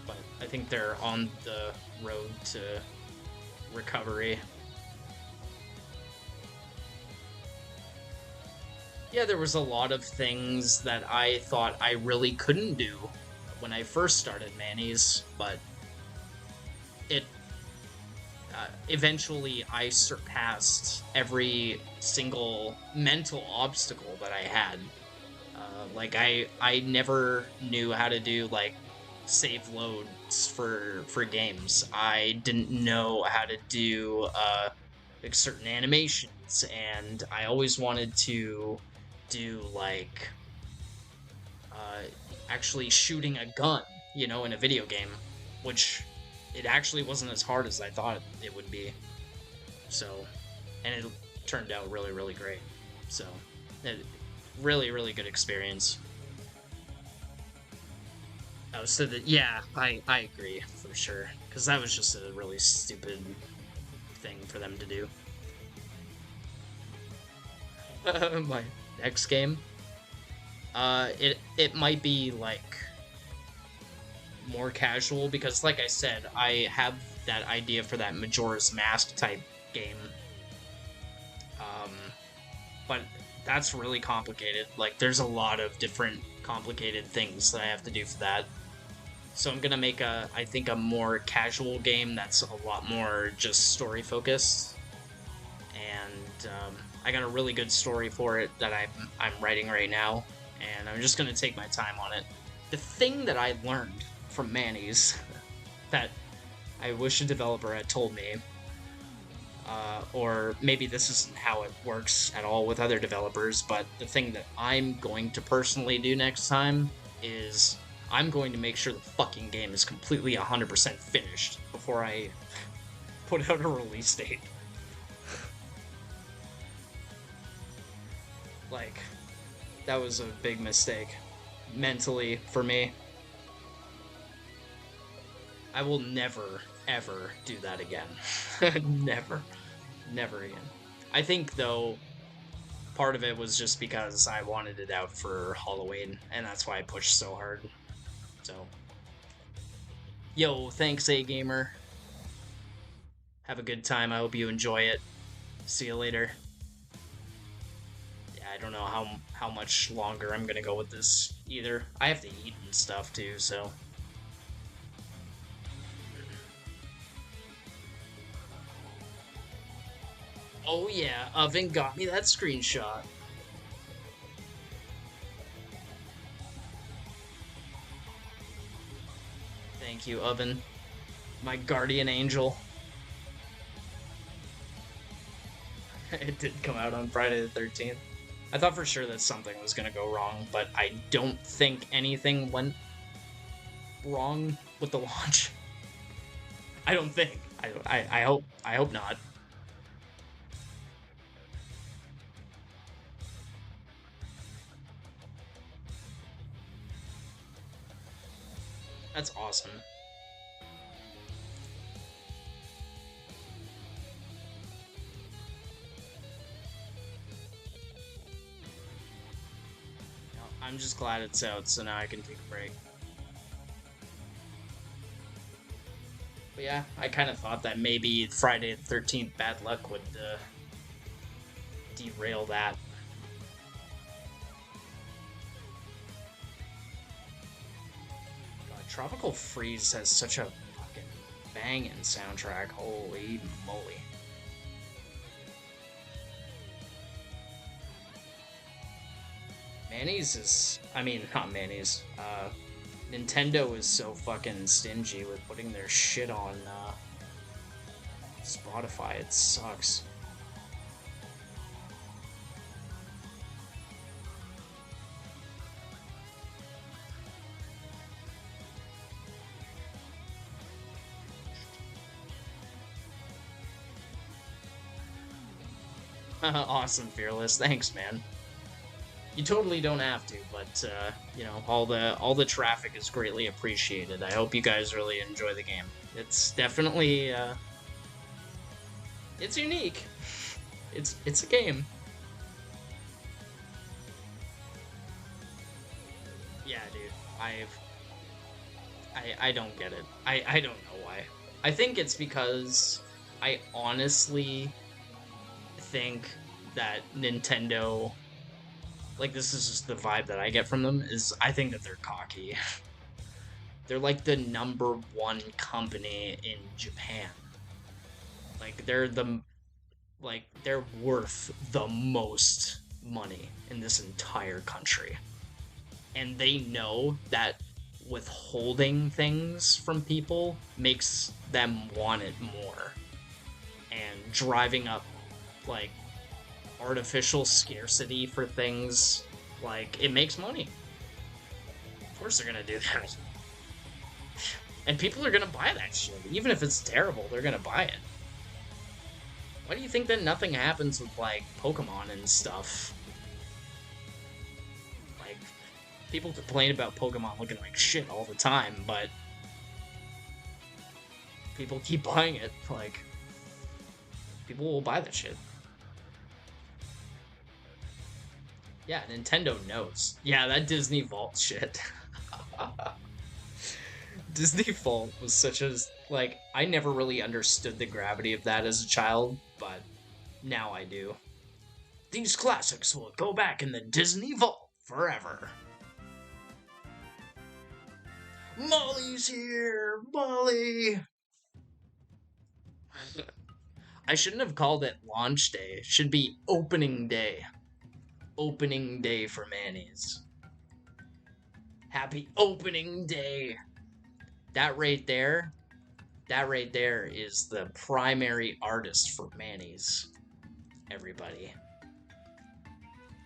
but I think they're on the road to recovery. Yeah, there was a lot of things that I thought I really couldn't do when I first started Manny's, but it eventually I surpassed every single mental obstacle that I had. Like I never knew how to do like save loads for games. I didn't know how to do like certain animations, and I always wanted to do like uh, actually shooting a gun, you know, in a video game, which it actually wasn't as hard as I thought it would be. So, and it turned out really, really great. So, it, really, really good experience. Oh, so that yeah, I agree for sure because that was just a really stupid thing for them to do. My next game, it might be like more casual because, like I said, I have that idea for that Majora's Mask type game. Um, but that's really complicated. Like, there's a lot of different complicated things that I have to do for that. So I'm gonna make I think, a more casual game that's a lot more just story focused. And I got a really good story for it that I'm writing right now, and I'm just gonna take my time on it. The thing that I learned from Manny's that I wish a developer had told me, or maybe this isn't how it works at all with other developers, but the thing that I'm going to personally do next time is I'm going to make sure the fucking game is completely 100% finished before I put out a release date. Like, that was a big mistake mentally for me. I will never, ever do that again. Never. Never again. I think, though, part of it was just because I wanted it out for Halloween, and that's why I pushed so hard. So, yo, thanks, A Gamer. Have a good time. I hope you enjoy it. See you later. Yeah, I don't know how much longer I'm gonna go with this either. I have to eat and stuff too, so. Oh yeah, Oven got me that screenshot. Thank you, Oven. My guardian angel. It did come out on Friday the 13th. I thought for sure that something was gonna go wrong, but I don't think anything went wrong with the launch. I don't think. I hope not. That's awesome. I'm just glad it's out, so now I can take a break. But yeah, I kind of thought that maybe Friday the 13th bad luck would derail that. God, Tropical Freeze has such a fucking banging soundtrack. Holy moly. Manny's is, I mean, not Manny's. Nintendo is so fucking stingy with putting their shit on Spotify. It sucks. Awesome, Fearless. Thanks, man. You totally don't have to, but you know, all the traffic is greatly appreciated. I hope you guys really enjoy the game. It's definitely it's unique. It's a game. Yeah, dude. I don't get it. I don't know why. I think it's because I honestly think that Nintendo, like, this is just the vibe that I get from them, is I think that they're cocky. They're like the #1 company in Japan. Like they're worth the most money in this entire country. And they know that withholding things from people makes them want it more. And driving up like artificial scarcity for things, like, it makes money. Of course they're gonna do that. And people are gonna buy that shit. Even if it's terrible, they're gonna buy it. Why do you think that nothing happens with, like, Pokemon and stuff? Like, people complain about Pokemon looking like shit all the time, but people keep buying it. Like, people will buy that shit. Yeah, Nintendo knows. Yeah, that Disney Vault shit. Disney Vault was such a, like, I never really understood the gravity of that as a child, but now I do. These classics will go back in the Disney Vault forever. Molly's here! Molly! I shouldn't have called it launch day. It should be opening day. Opening day for Manny's. Happy opening day! That right there, that right there is the primary artist for Manny's. Everybody.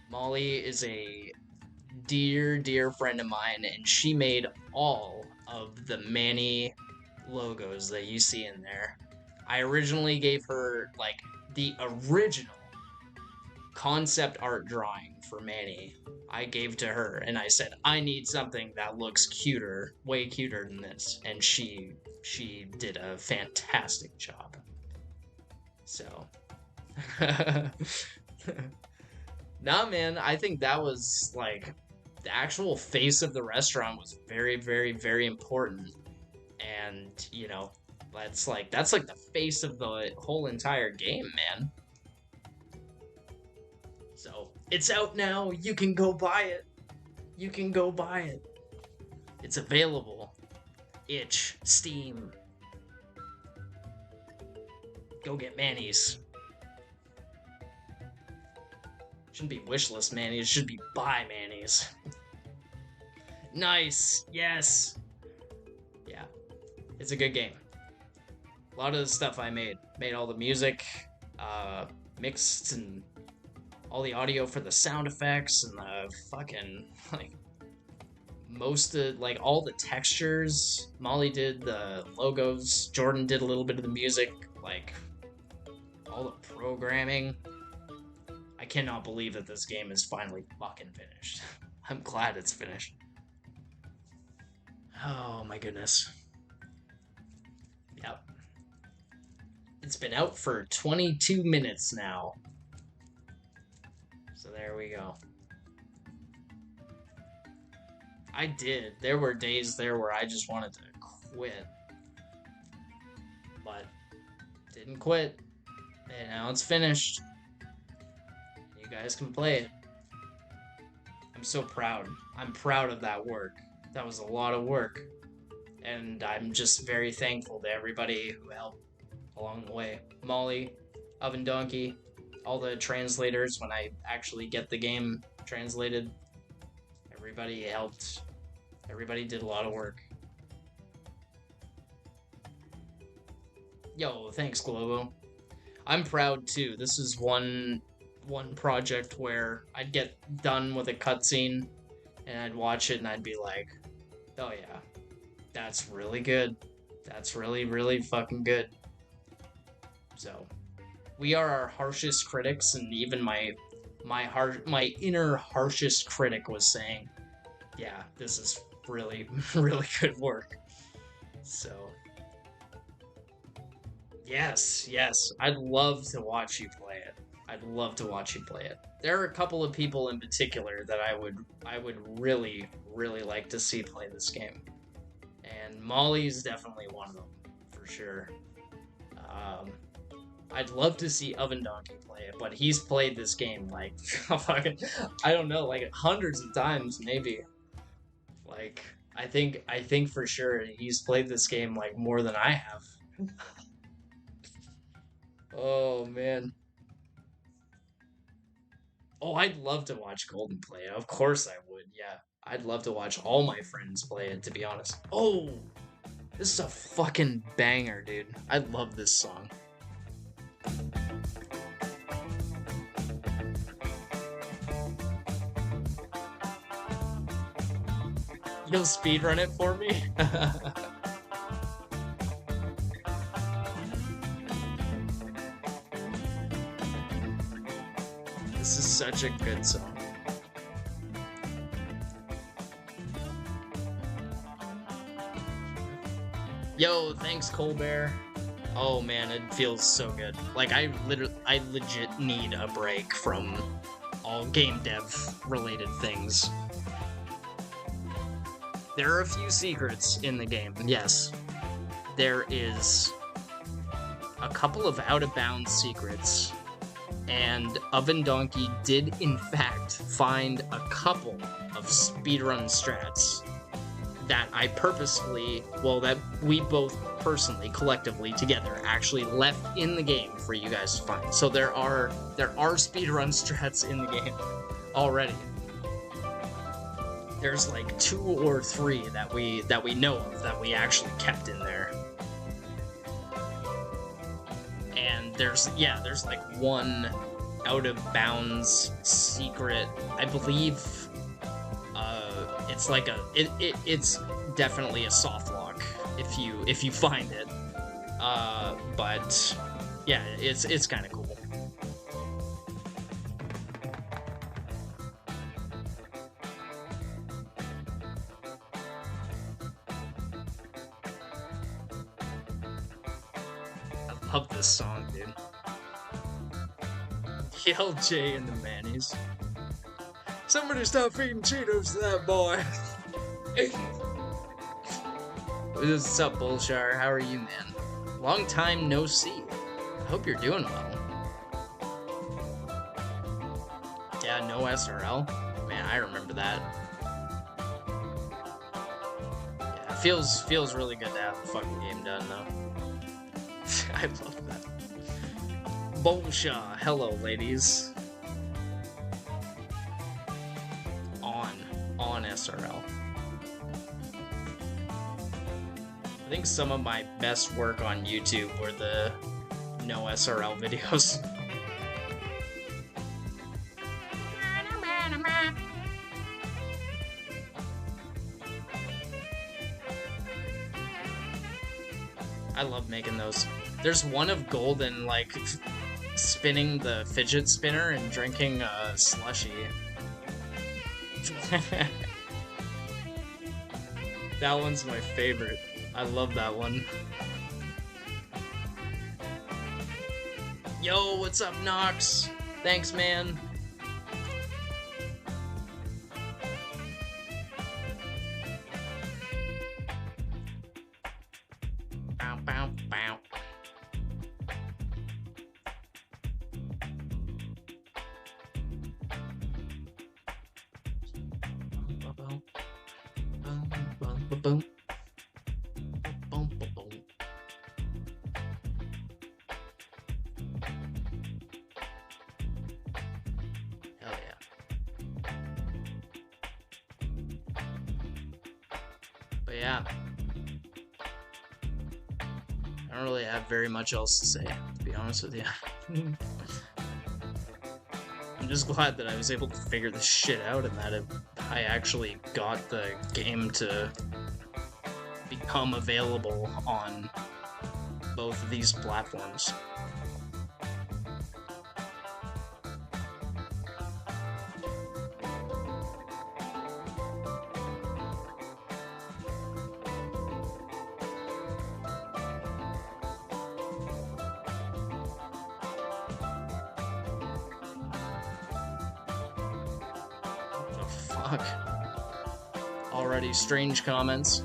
Molly is a dear, dear friend of mine, and she made all of the Manny logos that you see in there. I originally gave her, like, the original concept art drawing for Manny. I gave to her, and I said, I need something that looks cuter, way cuter than this, and she did a fantastic job. So, nah, man, I think that was, like, the actual face of the restaurant was very, very, very important. And, you know, that's like the face of the whole entire game, man. So, it's out now. You can go buy it. You can go buy it. It's available. Itch, Steam. Go get Manny's. Shouldn't be wishlist Manny's, should be buy Manny's. Nice. Yes. Yeah. It's a good game. A lot of the stuff I made all the music, mixed, and all the audio for the sound effects, and the fucking, like, most of, like, all the textures. Molly did the logos, Jordan did a little bit of the music, like, all the programming. I cannot believe that this game is finally fucking finished. I'm glad it's finished. Oh my goodness. Yep. It's been out for 22 minutes now. So there we go. I did. There were days there where I just wanted to quit, but didn't quit. And now it's finished. You guys can play it. I'm so proud. I'm proud of that work. That was a lot of work. And I'm just very thankful to everybody who helped along the way. Molly, Oven Donkey, all the translators when I actually get the game translated. Everybody helped. Everybody did a lot of work. Yo, thanks, Globo. I'm proud too. This is one project where I'd get done with a cutscene and I'd watch it and I'd be like, oh yeah, that's really good. That's really, really fucking good. So, we are our harshest critics, and even my inner harshest critic was saying, yeah, this is really, really good work. So, yes, I'd love to watch you play it. I'd love to watch you play it. There are a couple of people in particular that I would really, really like to see play this game. And Molly's definitely one of them, for sure. Um, I'd love to see Oven Donkey play it, but he's played this game like fucking, I don't know, like hundreds of times maybe. Like I think for sure he's played this game like more than I have. Oh man. Oh, I'd love to watch Golden play it. Of course I would. Yeah. I'd love to watch all my friends play it, to be honest. Oh, this is a fucking banger, dude. I love this song. You'll speedrun it for me? This is such a good song. Yo, thanks, Colbert. Oh man, it feels so good. Like I legit need a break from all game dev related things. There are a few secrets in the game. Yes, there is a couple of out of bounds secrets, and Oven Donkey did in fact find a couple of speedrun strats that I purposefully, well, that we both personally, collectively, together, actually left in the game for you guys to find. So there are speedrun strats in the game already. There's like 2 or 3 that we know of that we actually kept in there. And there's like one out of bounds secret. I believe it's like it's definitely a soft lock if you find it. But yeah, it's kind of cool. I love this song, dude. LJ and the Manny's. Somebody stop feeding Cheetos to that boy. What's up, Bullshire? How are you, man? Long time no see. I hope you're doing well. Yeah, no SRL. Man, I remember that. Yeah, it feels really good to have the fucking game done, though. I love that. Bolsha, hello, ladies. On SRL. I think some of my best work on YouTube were the no SRL videos. I love making those. There's one of Golden, like, spinning the fidget spinner and drinking a slushie. That one's my favorite. I love that one. Yo, what's up, Nox? Thanks, man. bow, bow. Boom. Boom, boom, boom. Hell yeah. But yeah, I don't really have very much else to say, to be honest with you. I'm just glad that I was able to figure this shit out and that I actually got the game to become available on both of these platforms. What the fuck? Already strange comments.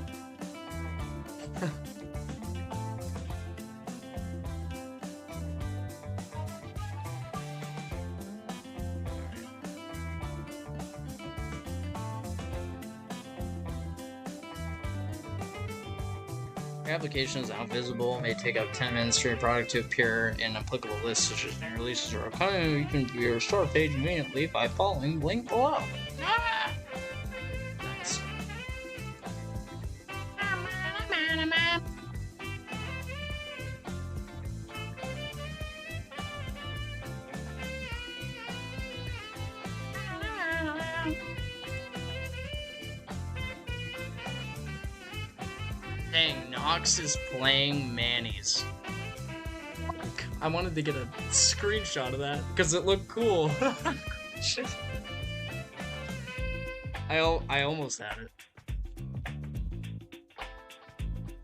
Your application is not visible. It may take up 10 minutes for your product to appear in applicable lists such as new releases or upcoming. You can view your store page immediately by following the link below. Nice. Dang, Nox is playing Manny's. I wanted to get a screenshot of that because it looked cool. Shit. I almost had it.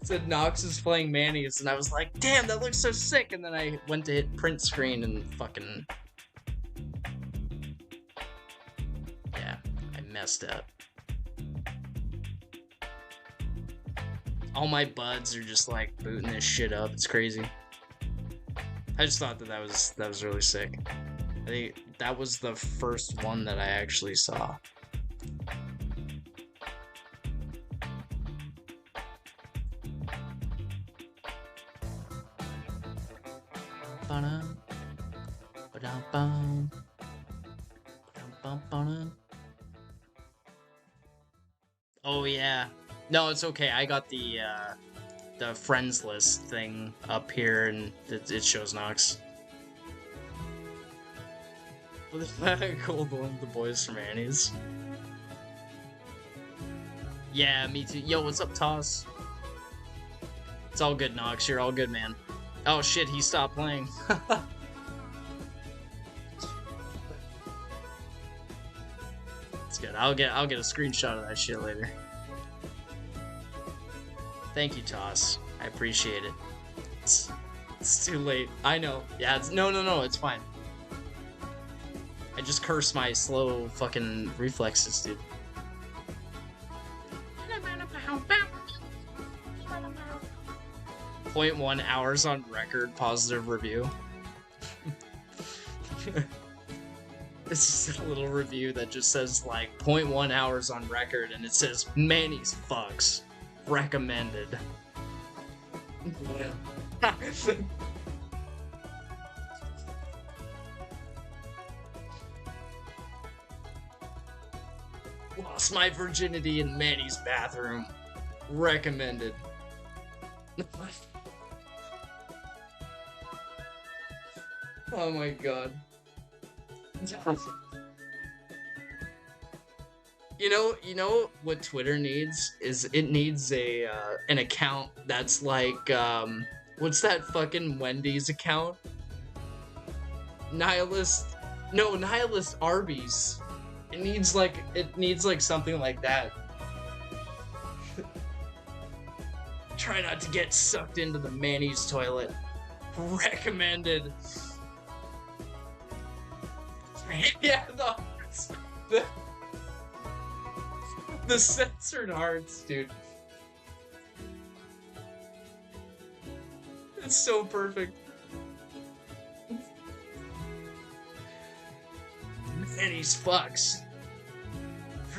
It said Nox is playing Manny's, and I was like, damn, that looks so sick. And then I went to hit print screen and fucking. Yeah, I messed up. All my buds are just like booting this shit up. It's crazy. I just thought that was really sick. I think that was the first one that I actually saw. Oh yeah. No, it's okay. I got the friends list thing up here, and it shows Nox. Was that cool? The boys from Annie's. Yeah, me too. Yo, what's up, Toss? It's all good, Nox. You're all good, man. Oh shit, he stopped playing. It's good. I'll get a screenshot of that shit later. Thank you, Toss. I appreciate it. It's too late. I know. Yeah, no, it's fine. I just cursed my slow fucking reflexes, dude. 0.1 hours on record, positive review. This is a little review that just says like 0.1 hours on record, and it says Manny's fucks. Recommended. Lost my virginity in Manny's bathroom. Recommended. Oh my god. You know what Twitter needs is it needs a an account that's like what's that fucking Wendy's account? Nihilist Arby's. It needs like something like that. Try not to get sucked into the Manny's toilet. Recommended. Yeah, the censored hearts, dude. It's so perfect. Manny's fucks.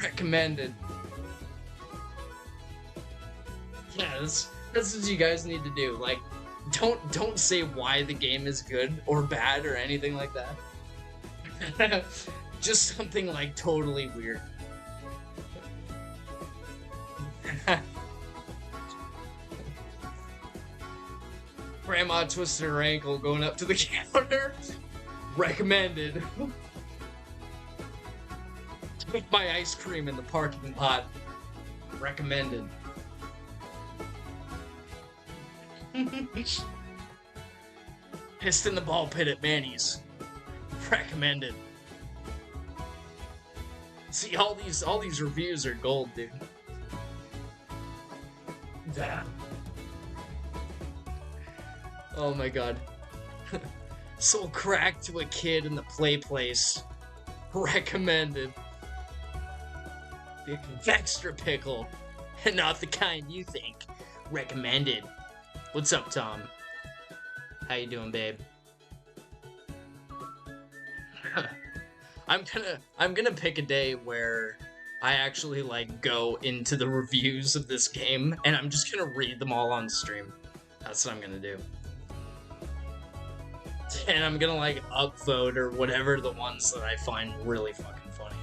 Recommended. Yeah, that's what you guys need to do. Like, don't say why the game is good or bad or anything like that. Just something like totally weird. Grandma twisted her ankle going up to the counter. Recommended. Took my ice cream in the parking lot. Recommended. Pissed in the ball pit at Manny's. Recommended. See, all these reviews are gold, dude. Damn. Oh my god. Sold crack to a kid in the play place. Recommended. Big extra pickle. And not the kind you think. Recommended. What's up, Tom? How you doing, babe? I'm gonna pick a day where I actually like go into the reviews of this game and I'm just gonna read them all on stream. That's what I'm gonna do. And I'm gonna like upvote or whatever the ones that I find really fucking funny.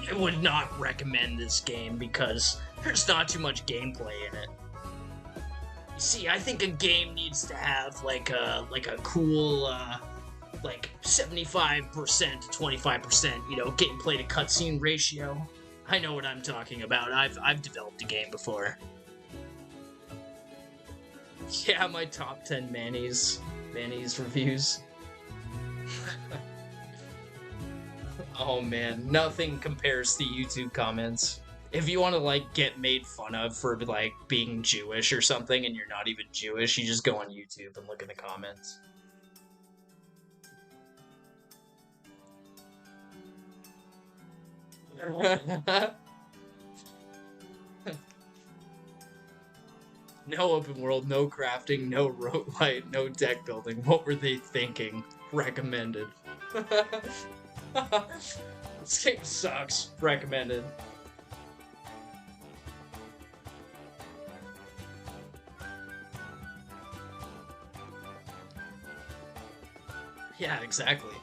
I would not recommend this game because there's not too much gameplay in it. You see, I think a game needs to have like a cool like 75% to 25%, you know, gameplay to cutscene ratio. I know what I'm talking about. I've developed a game before. Yeah, my top 10 Manny's reviews. Oh man, nothing compares to YouTube comments. If you want to like get made fun of for like being Jewish or something and you're not even Jewish, you just go on YouTube and look in the comments. No open world, no crafting, no roguelite, no deck building. What were they thinking? Recommended. This game sucks. Recommended. Yeah, exactly.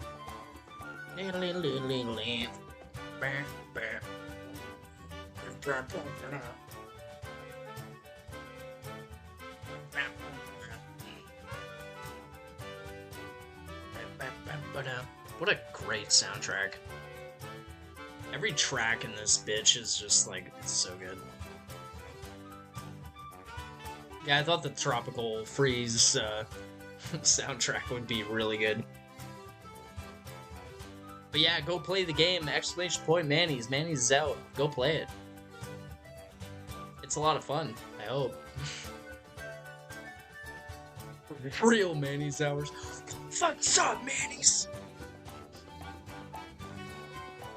What a great soundtrack. Every track in this bitch is just like, it's so good. Yeah, I thought the Tropical Freeze soundtrack would be really good. But yeah, go play the game, ! Manny's. Manny's is out. Go play it. It's a lot of fun, I hope. Real Manny's hours. What's up, Manny's?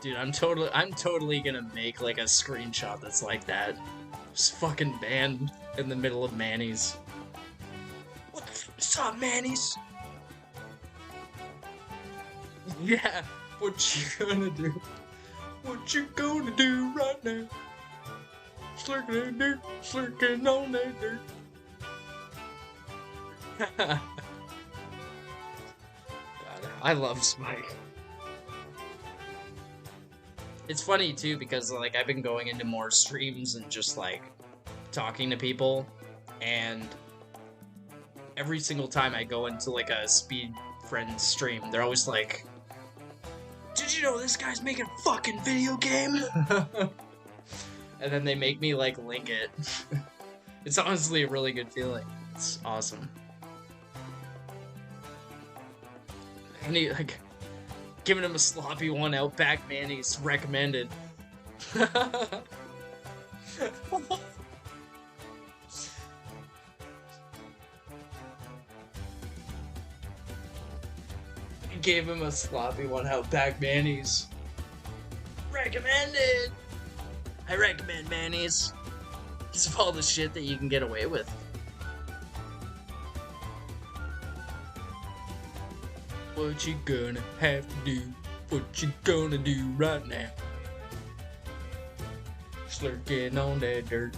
Dude, I'm totally gonna make like a screenshot that's like that. Just fucking banned in the middle of Manny's. What's up, Manny's? Yeah, what you gonna do? What you gonna do right now? Slurking in dirt, slurking on that dirt. God, I love Spike. It's funny too because like I've been going into more streams and just like talking to people, and every single time I go into like a Speed Friends stream, they're always like, "Did you know this guy's making a fucking video game?" And then they make me like link it. It's honestly a really good feeling. It's awesome. And he like giving him a sloppy one out back, Manny's recommended. Gave him a sloppy one out back, Manny's recommended. I recommend Manny's because of all the shit that you can get away with. What you gonna have to do? What you gonna do right now? Slurking on that dirt.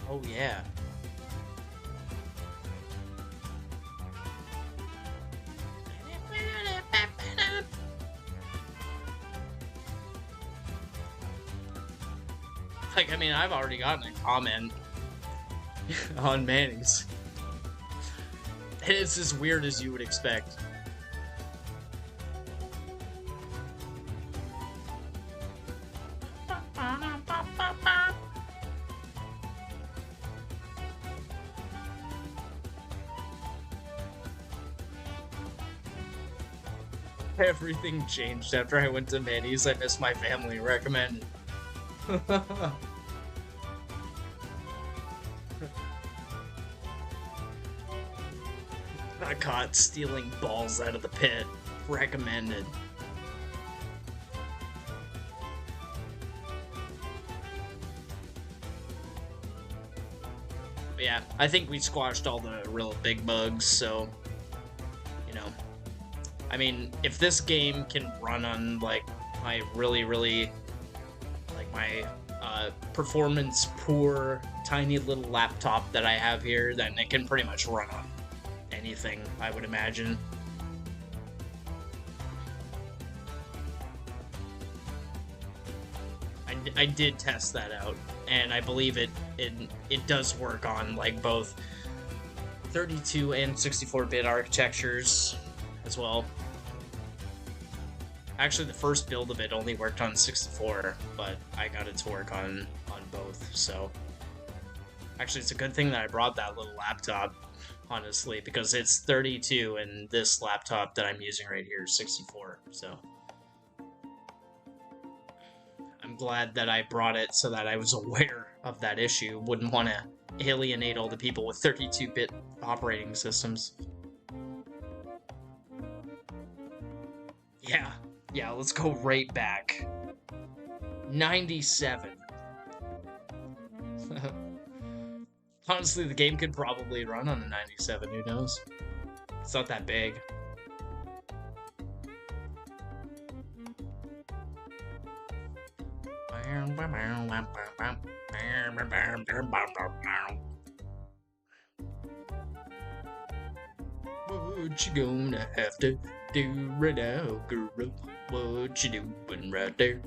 Oh yeah. Like, I mean, I've already gotten a comment on Manny's. And it's as weird as you would expect. Everything changed after I went to Manny's. I miss my family. Recommended. Got caught stealing balls out of the pit. Recommended. But yeah, I think we squashed all the real big bugs, so, you know. I mean, if this game can run on, like, my really, like, my performance poor, tiny little laptop that I have here, then it can pretty much run on anything, I would imagine. I did test that out, and I believe it does work on, like, both 32 and 64-bit architectures as well. Actually, the first build of it only worked on 64, but I got it to work on both, so... Actually, it's a good thing that I brought that little laptop, honestly, because it's 32, and this laptop that I'm using right here is 64, so... I'm glad that I brought it so that I was aware of that issue. Wouldn't want to alienate all the people with 32-bit operating systems. Yeah, let's go right back. 97. Honestly, the game could probably run on a 97, who knows? It's not that big. What you gonna have to do right now, girl? What you doing right there?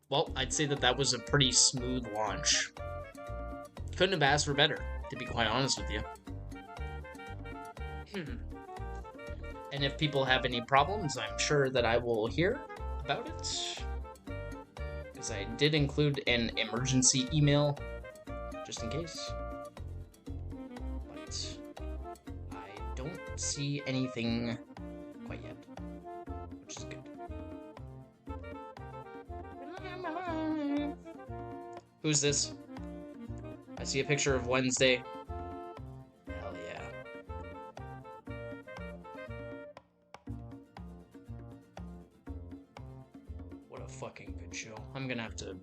Well, I'd say that was a pretty smooth launch. Couldn't have asked for better, to be quite honest with you. And if people have any problems, I'm sure that I will hear about it. Because I did include an emergency email, just in case. But I don't see anything quite yet, which is good. Who's this? I see a picture of Wednesday. Hell yeah. What a fucking good show. I'm gonna have to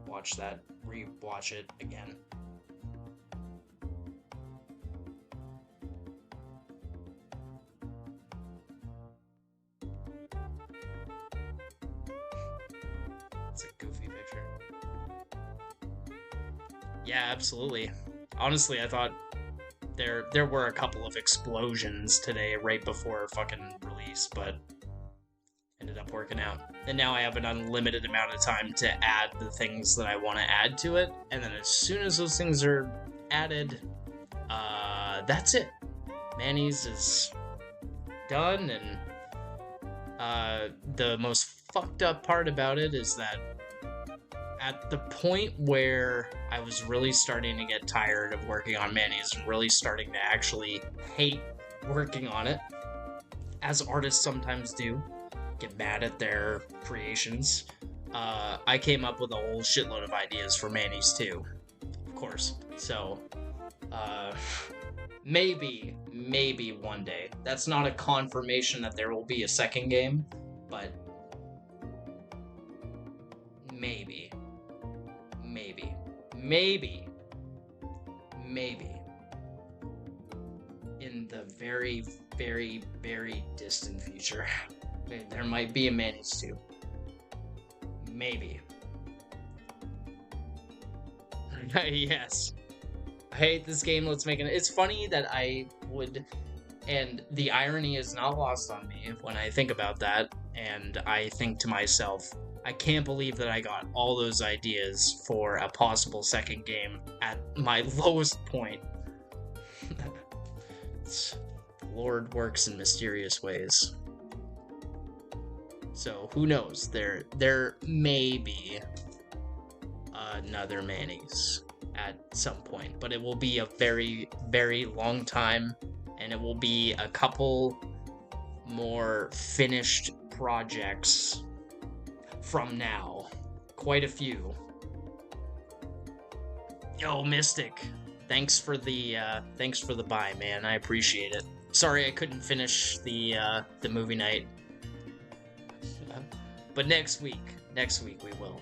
watch that, re-watch it again. It's a goofy picture. Yeah, absolutely. Honestly, I thought there were a couple of explosions today right before fucking release, but ended up working out. And now I have an unlimited amount of time to add the things that I want to add to it, and then as soon as those things are added, that's it. Manny's is done, and the most fucked up part about it is that at the point where I was really starting to get tired of working on Manny's and really starting to actually hate working on it, as artists sometimes do, get mad at their creations, I came up with a whole shitload of ideas for Manny's too, of course. So, Maybe one day. That's not a confirmation that there will be a second game, but maybe, maybe, maybe, maybe in the very, very, very distant future, there might be a Manny's 2. Maybe. Yes. I hate this game. Let's make it. It's funny that I would, and the irony is not lost on me when I think about that, and I think to myself, I can't believe that I got all those ideas for a possible second game at my lowest point. The Lord works in mysterious ways. So who knows? There may be another Manny's at some point, but it will be a very, very long time, and it will be a couple more finished projects from now. Quite a few. Yo, Mystic, thanks for the buy, man. I appreciate it. Sorry I couldn't finish the movie night, but next week we will.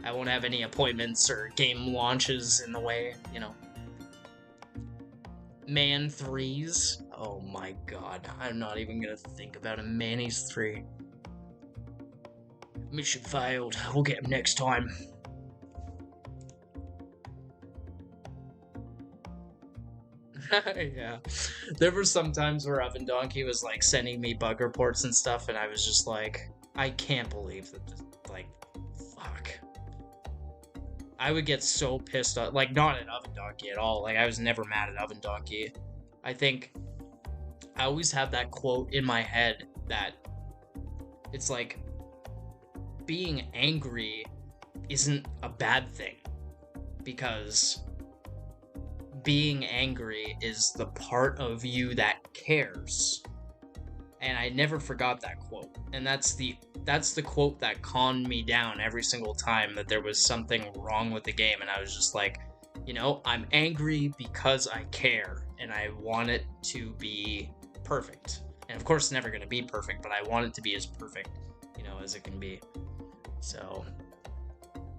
I won't have any appointments or game launches in the way, you know. Man 3s. Oh my god, I'm not even gonna think about a Manny's 3. Mission failed. We'll get him next time. Yeah. There were some times where Oven Donkey was like sending me bug reports and stuff, and I was just like, I can't believe that, like, fuck. I would get so pissed off, like, not at Oven Donkey at all. Like, I was never mad at Oven Donkey. I think I always have that quote in my head that it's like, being angry isn't a bad thing, because being angry is the part of you that cares. And I never forgot that quote. And that's the quote that calmed me down every single time that there was something wrong with the game, and I was just like, you know, I'm angry because I care, and I want it to be perfect. And of course it's never going to be perfect, but I want it to be as perfect, you know, as it can be. So,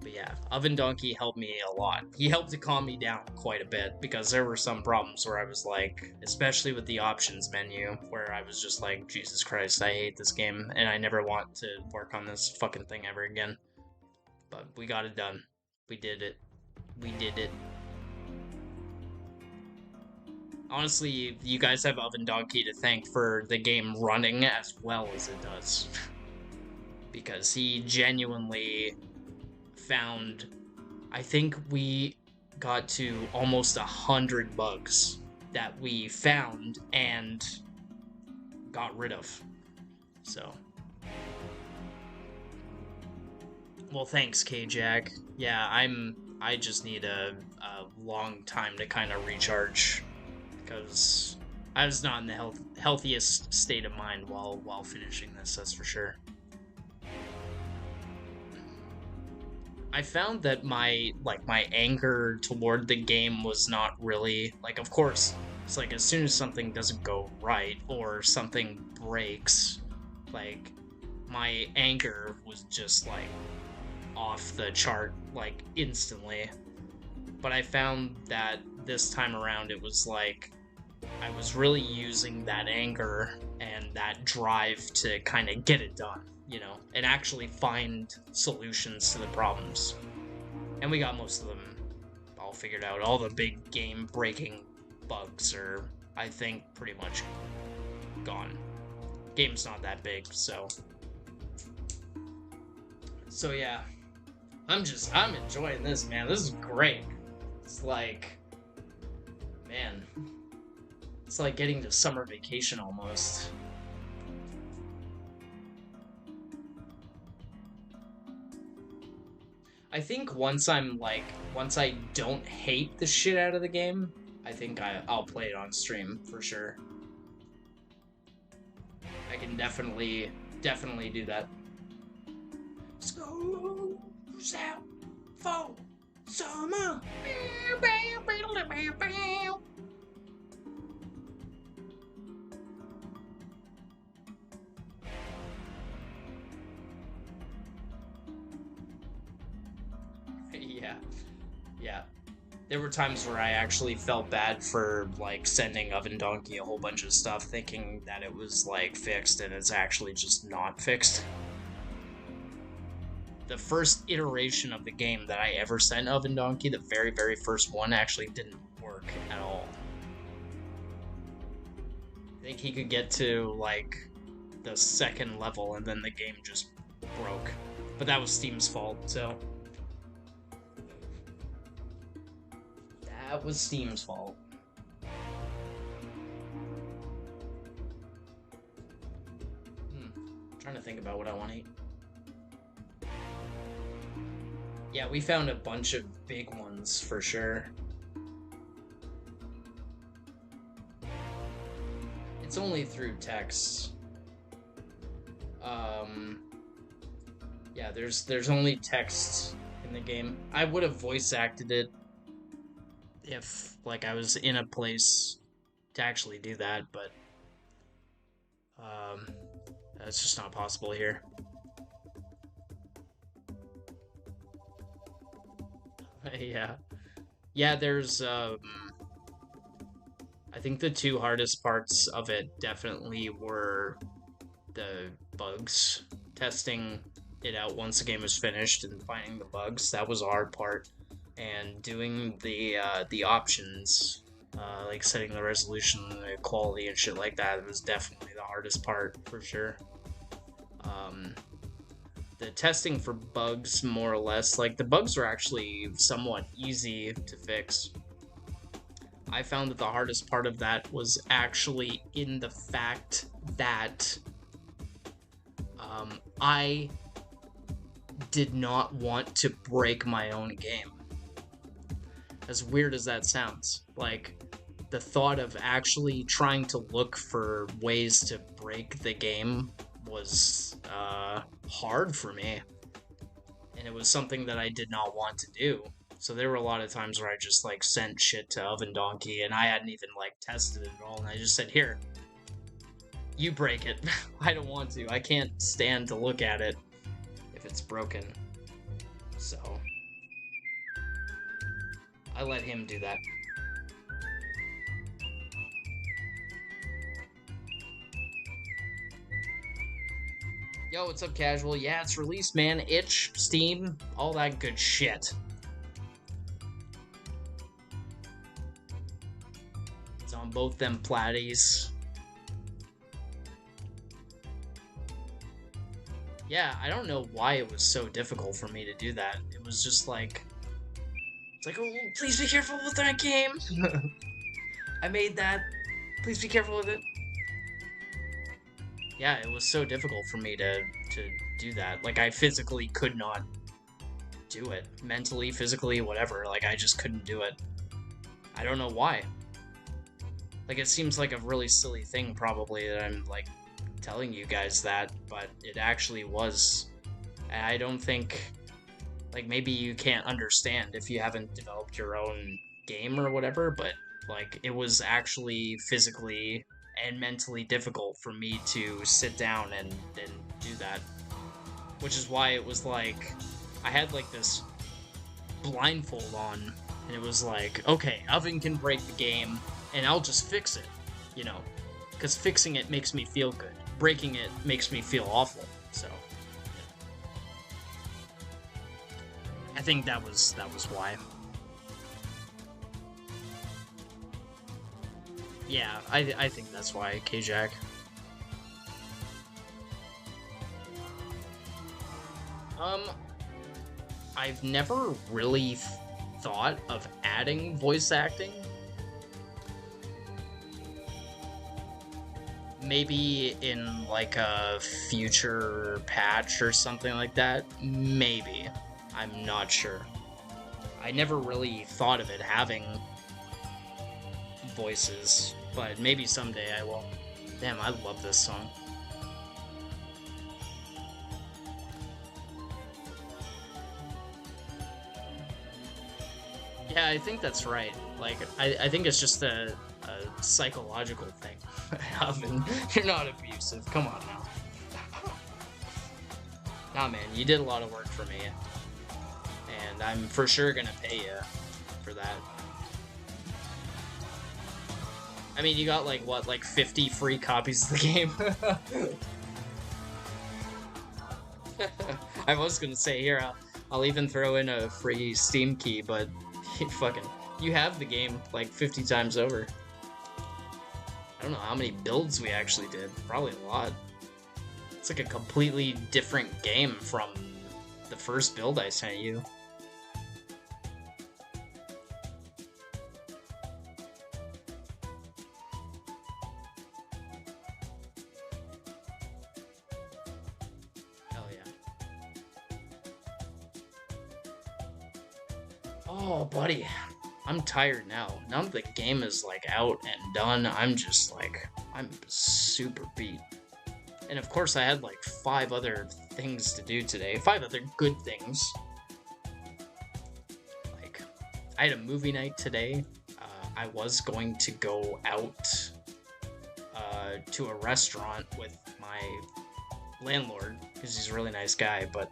but yeah, Oven Donkey helped me a lot. He helped to calm me down quite a bit, because there were some problems where I was like, especially with the options menu, where I was just like, Jesus Christ, I hate this game, and I never want to work on this fucking thing ever again. But we got it done. We did it. We did it. Honestly, you guys have Oven Donkey to thank for the game running as well as it does. Because he genuinely found, I think we got to almost 100 bugs that we found and got rid of. So, well, thanks, K-Jack. Yeah, I just need a long time to kind of recharge, because I was not in the healthiest state of mind while finishing this, that's for sure. I found that my anger toward the game was not really, like, of course, it's like as soon as something doesn't go right or something breaks, like, my anger was just like off the chart, like, instantly. But I found that this time around it was like I was really using that anger and that drive to kind of get it done, you know, and actually find solutions to the problems. And we got most of them all figured out. All the big game-breaking bugs are, I think, pretty much gone. Game's not that big, so yeah. I'm enjoying this, man. This is great. It's like, man, it's like getting to summer vacation almost. I think once I don't hate the shit out of the game, I think I'll play it on stream for sure. I can definitely do that. School's out for summer. There were times where I actually felt bad for, like, sending Oven Donkey a whole bunch of stuff thinking that it was, like, fixed, and it's actually just not fixed. The first iteration of the game that I ever sent Oven Donkey, the very, very first one, actually didn't work at all. I think he could get to, like, the second level, and then the game just broke. But that was Steam's fault, so... that was Steam's fault. Trying to think about what I want to eat. Yeah, we found a bunch of big ones for sure. It's only through text. Yeah, there's only text in the game. I would have voice acted it if, like, I was in a place to actually do that, but that's just not possible here. Yeah, there's I think the two hardest parts of it definitely were the bugs, testing it out once the game was finished and finding the bugs. That was a hard part, and doing the options, like setting the resolution, the quality, and shit like that was definitely the hardest part for sure. The testing for bugs, more or less, like, the bugs were actually somewhat easy to fix. I found that the hardest part of that was actually in the fact that I did not want to break my own game. As weird as that sounds, like, the thought of actually trying to look for ways to break the game was hard for me, and it was something that I did not want to do. So there were a lot of times where I just, like, sent shit to Oven Donkey, and I hadn't even, like, tested it at all, and I just said, here, you break it. I don't want to. I can't stand to look at it if it's broken. So I let him do that. Yo, what's up, Casual? Yeah, it's released, man. Itch, Steam, all that good shit. It's on both them platties. Yeah, I don't know why it was so difficult for me to do that. It was just like... it's like, oh, please be careful with that game! I made that. Please be careful with it. Yeah, it was so difficult for me to do that. Like, I physically could not do it. Mentally, physically, whatever. Like, I just couldn't do it. I don't know why. Like, it seems like a really silly thing, probably, that I'm, like, telling you guys that, but it actually was. And I don't think... like, maybe you can't understand if you haven't developed your own game or whatever, but, like, it was actually physically and mentally difficult for me to sit down and do that. Which is why it was like, I had, like, this blindfold on, and it was like, okay, Oven can break the game, and I'll just fix it, you know? Because fixing it makes me feel good. Breaking it makes me feel awful, so... I think that was why. Yeah, I think that's why, K-Jack. I've never really thought of adding voice acting. Maybe in, like, a future patch or something like that. Maybe. I'm not sure. I never really thought of it having voices, but maybe someday I will. Damn, I love this song. Yeah, I think that's right. Like, I think it's just a psychological thing. Oven, you're not abusive. Come on now. Nah, man, you did a lot of work for me. And I'm for sure gonna pay you for that. I mean, you got like what, like 50 free copies of the game? I was gonna say here, I'll even throw in a free Steam key, but you have the game like 50 times over. I don't know how many builds we actually did. Probably a lot. It's like a completely different game from the first build I sent you. Hell yeah. Oh, buddy. I'm tired now. Now that the game is like out and done, I'm just like, I'm super beat. And of course I had like 5 other things to do today. 5 other good things. Like, I had a movie night today. I was going to go out to a restaurant with my landlord, because he's a really nice guy, but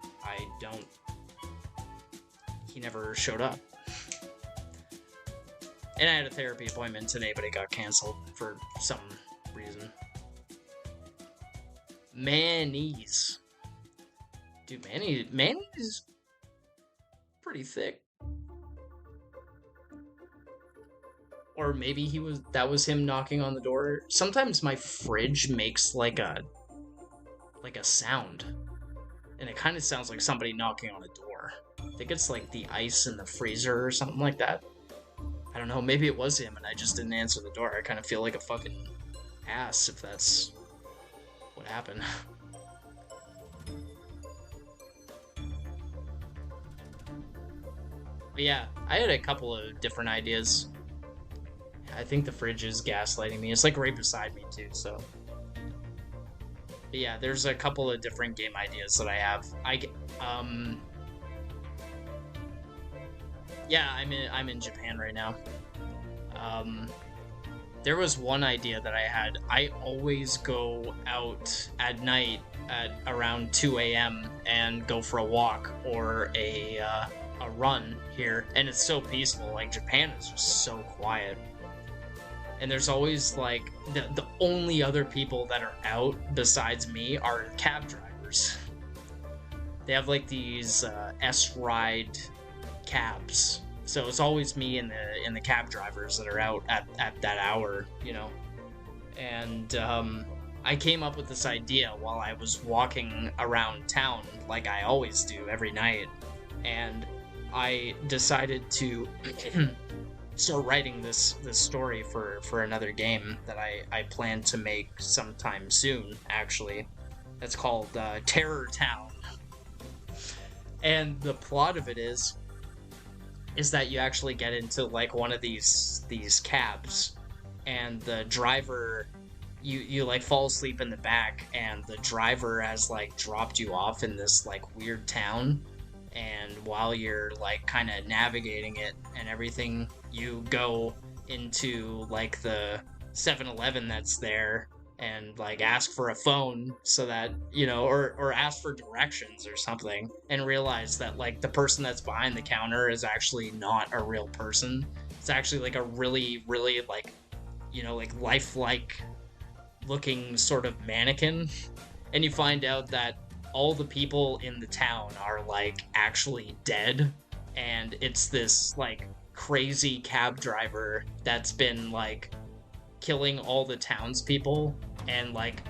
he never showed up. And I had a therapy appointment today, but it got canceled for some reason. Manny's. Dude, Manny's pretty thick. Or maybe that was him knocking on the door. Sometimes my fridge makes like a sound. And it kind of sounds like somebody knocking on a door. I think it's like the ice in the freezer or something like that. I don't know, maybe it was him and I just didn't answer the door. I kind of feel like a fucking ass if that's what happened. But yeah, I had a couple of different ideas. I think the fridge is gaslighting me. It's like right beside me too, so. But yeah, there's a couple of different game ideas that I have. Yeah, I'm in Japan right now. There was one idea that I had. I always go out at night at around 2 a.m. and go for a walk or a run here, and it's so peaceful. Like, Japan is just so quiet. And there's always, like, the only other people that are out besides me are cab drivers. They have, like, these S-Ride cabs. So it's always me and the cab drivers that are out at that hour, you know. And I came up with this idea while I was walking around town, like I always do every night. And I decided to start writing this story for another game that I plan to make sometime soon, actually. It's called Terror Town. And the plot of it is that you actually get into like one of these cabs, and the driver, you like fall asleep in the back, and the driver has like dropped you off in this like weird town, and while you're like kind of navigating it and everything, you go into like the 7-Eleven that's there and like ask for a phone so that, you know, or ask for directions or something, and realize that like the person that's behind the counter is actually not a real person. It's actually like a really, really like, you know, like lifelike looking sort of mannequin. And you find out that all the people in the town are like actually dead, and it's this like crazy cab driver that's been like killing all the townspeople and like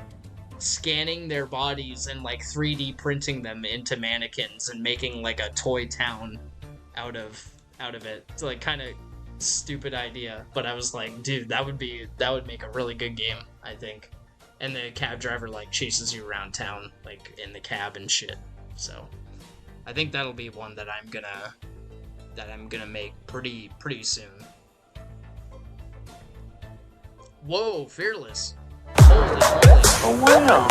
scanning their bodies and like 3D printing them into mannequins and making like a toy town out of it. It's like kind of stupid idea, but I was like, dude, that would make a really good game, I think. And the cab driver like chases you around town like in the cab and shit. So I think that'll be one that I'm gonna make pretty soon. Whoa, Fearless. Holy moly. Oh wow.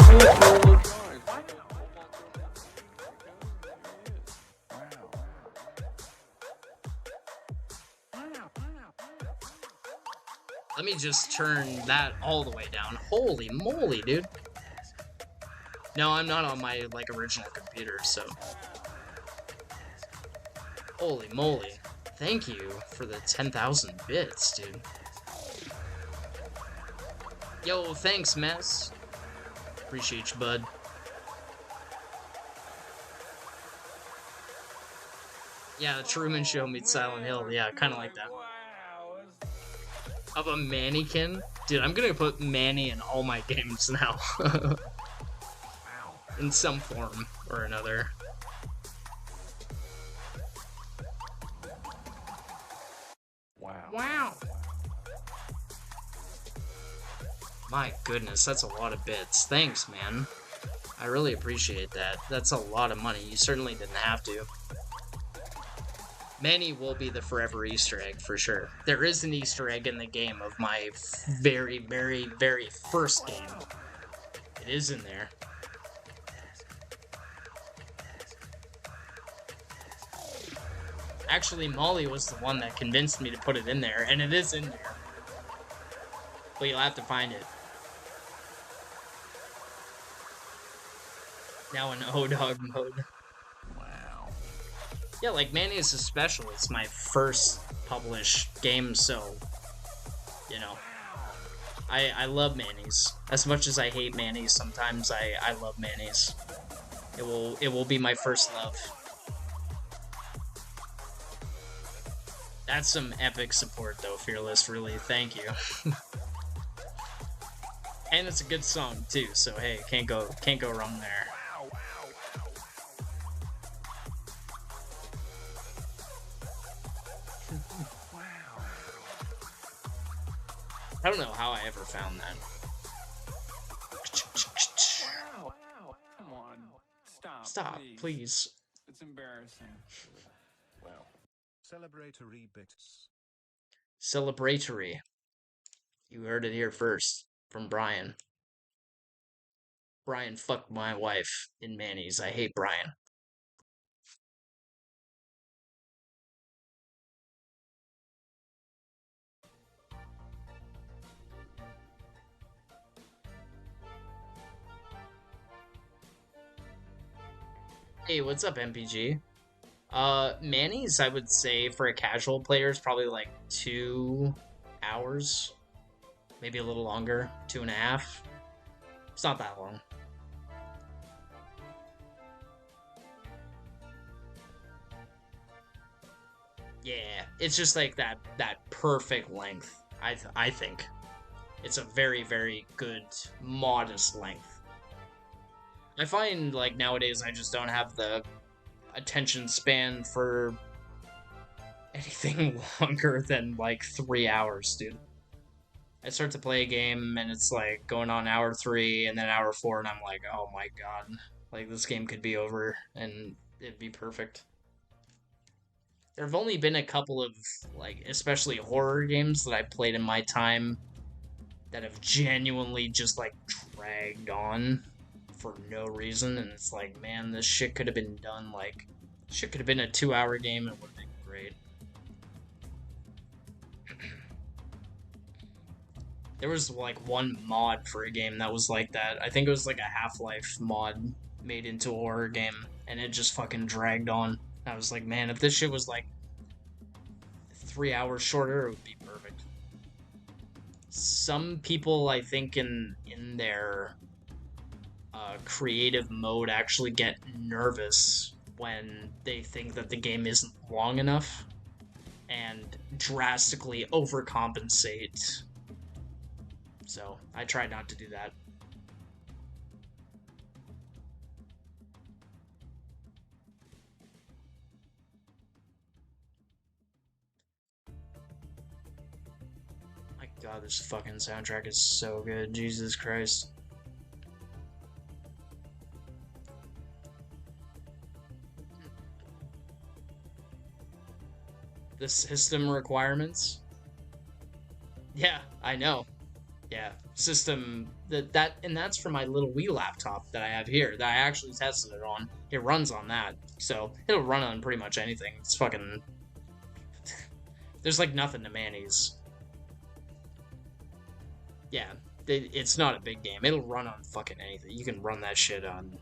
Let me just turn that all the way down. Holy moly, dude. No, I'm not on my like original computer, so. Holy moly. Thank you for the 10,000 bits, dude. Yo, thanks, Mess. Appreciate you, bud. Yeah, the Truman Show meets Silent Hill. Yeah, kind of like that. Of a mannequin? Dude, I'm gonna put Manny in all my games now. In some form or another. Wow. Wow. My goodness, that's a lot of bits. Thanks, man. I really appreciate that. That's a lot of money. You certainly didn't have to. Manny will be the forever Easter egg for sure. There is an Easter egg in the game of my very, very, very first game. It is in there. Actually, Molly was the one that convinced me to put it in there, and it is in there. But you'll have to find it. Now in O-Dog mode. Wow. Yeah, like Manny's is special. It's my first published game, so you know. I love Manny's. As much as I hate Manny's, sometimes I love Manny's. It will be my first love. That's some epic support though, Fearless, really. Thank you. And it's a good song too, so hey, can't go wrong there. I don't know how I ever found that. Wow. Come on. Stop, please. It's embarrassing. Wow. Celebratory bits. Celebratory. You heard it here first from Brian. Brian fucked my wife in Manny's. I hate Brian. Hey, what's up, MPG? Manny's, I would say, for a casual player, is probably like 2 hours. Maybe a little longer. 2.5. It's not that long. Yeah, it's just like that perfect length. I think it's a very, very good, modest length. I find like nowadays I just don't have the attention span for anything longer than like 3 hours, dude. I start to play a game and it's like going on hour 3 and then hour 4 and I'm like, oh my god, like this game could be over and it'd be perfect. There have only been a couple of like especially horror games that I played in my time that have genuinely just like dragged on for no reason, and it's like, man, this shit could have been done like shit could have been a 2-hour game and it would have been great. There was like one mod for a game that was like that. I think it was like a Half-Life mod made into a horror game, and it just fucking dragged on. I was like, man, if this shit was like 3 hours shorter, it would be perfect. Some people, I think, in their creative mode actually get nervous when they think that the game isn't long enough and drastically overcompensate. So I try not to do that. My god, this fucking soundtrack is so good. Jesus Christ. The system requirements? Yeah, I know. Yeah, system and that's for my little Wii laptop that I have here that I actually tested it on. It runs on that, so it'll run on pretty much anything. It's fucking there's like nothing to Manny's. Yeah, it's not a big game. It'll run on fucking anything. You can run that shit on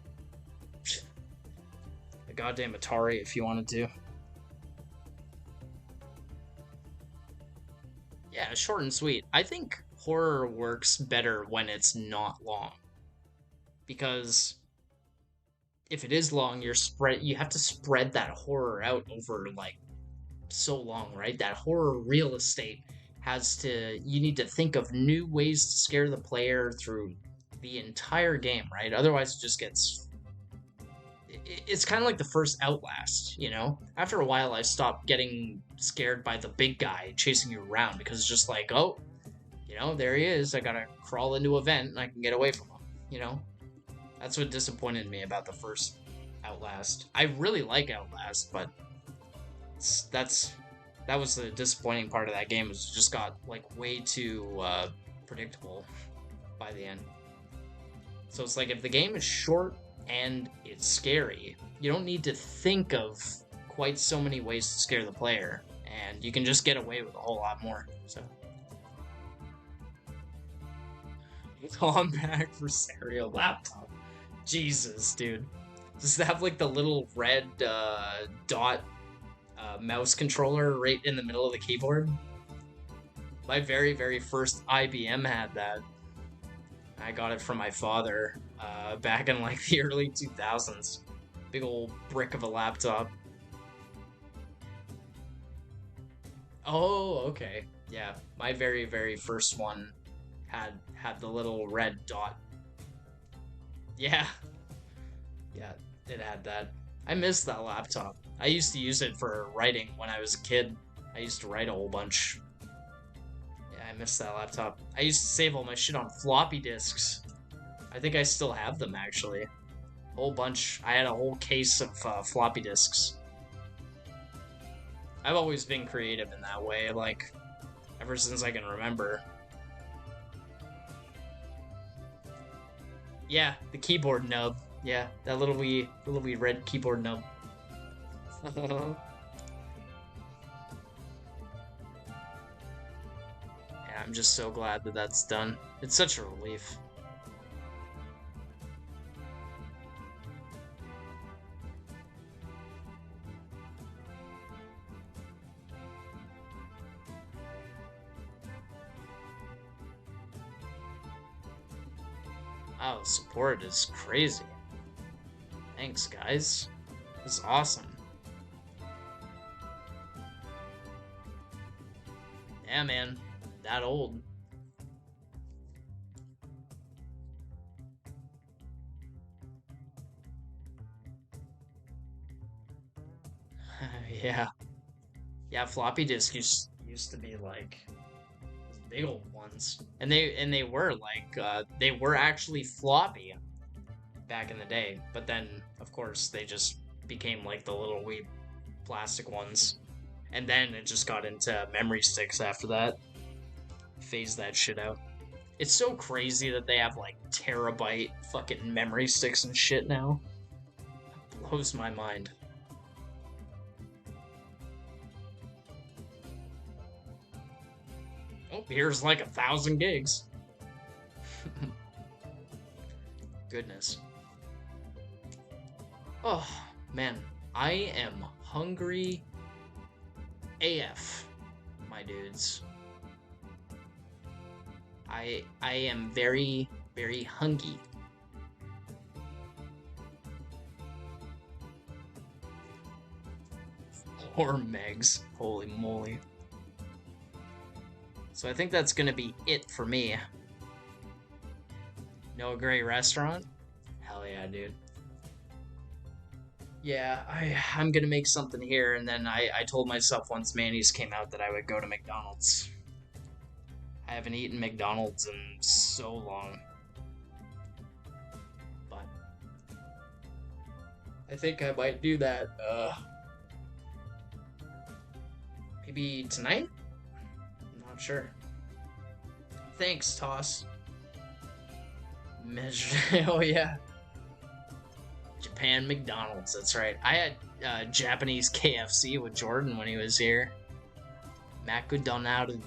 a goddamn Atari if you wanted to. Yeah, short and sweet. I think horror works better when it's not long. Because if it is long, you have to spread that horror out over like so long, right? That horror real estate you need to think of new ways to scare the player through the entire game, right? Otherwise it just gets it's kind of like the first Outlast, you know? After a while I stopped getting scared by the big guy chasing you around because it's just like, oh, you know, there he is. I gotta crawl into a vent and I can get away from him, you know? That's what disappointed me about the first Outlast. I really like Outlast, but that was the disappointing part of that game. Was it just got like way too predictable by the end. So it's like if the game is short and it's scary, you don't need to think of quite so many ways to scare the player, and you can just get away with a whole lot more. So. Come back for serial laptop. Jesus, dude. Does it have like the little red dot mouse controller right in the middle of the keyboard? My very, very first IBM had that. I got it from my father back in like the early 2000s. Big old brick of a laptop. Oh, okay. Yeah, my very, very first one had the little red dot. Yeah. Yeah, it had that. I missed that laptop. I used to use it for writing when I was a kid. I used to write a whole bunch. Yeah, I missed that laptop. I used to save all my shit on floppy disks. I think I still have them, actually. A whole bunch. I had a whole case of floppy disks. I've always been creative in that way, like, ever since I can remember. Yeah, the keyboard nub. Yeah, that little wee red keyboard nub. And I'm just so glad that that's done. It's such a relief. Wow, support is crazy. Thanks, guys. This is awesome. Yeah, man. That old. Yeah. Yeah, floppy disk used to be like big old ones. And they were like they were actually floppy back in the day, but then of course they just became like the little wee plastic ones, and then it just got into memory sticks after that. Phased that shit out. It's so crazy that they have like terabyte fucking memory sticks and shit now. It blows my mind. Oh, here's like 1,000 gigs. Goodness. Oh, man. I am hungry AF, my dudes. I am very, very hungry. Or megs. Holy moly. So I think that's gonna be it for me. No great restaurant? Hell yeah, dude. Yeah, I'm gonna make something here, and then I told myself once Manny's came out that I would go to McDonald's. I haven't eaten McDonald's in so long. But I think I might do that, maybe tonight? I'm not sure. Thanks, Toss. Oh yeah. Japan McDonald's, that's right. I had Japanese KFC with Jordan when he was here. McDonald's.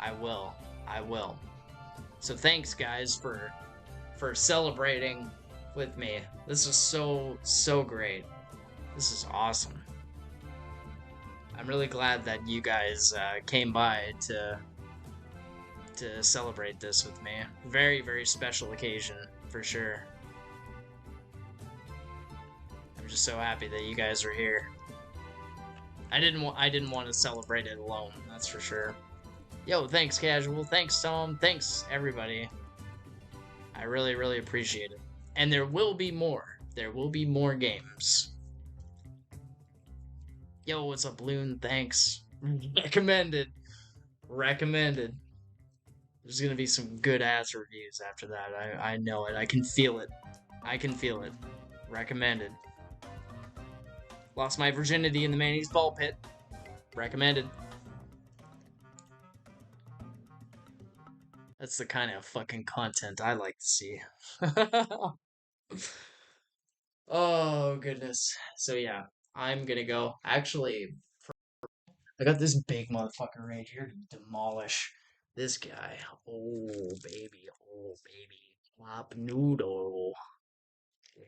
I will. So thanks, guys, for celebrating with me. This is so great. This is awesome. I'm really glad that you guys came by to celebrate this with me. Very, very special occasion for sure. I'm just so happy that you guys are here. I didn't want to celebrate it alone, that's for sure. Yo, thanks Casual, thanks Tom, thanks everybody. I really, really appreciate it. And there will be more. There will be more games. Yo, what's up, Loon? Thanks. Recommended. Recommended. There's gonna be some good ass reviews after that. I know it. I can feel it. I can feel it. Recommended. Lost my virginity in the Manny's ball pit. Recommended. That's the kind of fucking content I like to see. Oh, goodness. So, yeah, I'm gonna go. Actually, I got this big motherfucker right here to demolish this guy. Oh, baby. Oh, baby. Flop noodle. Yeah,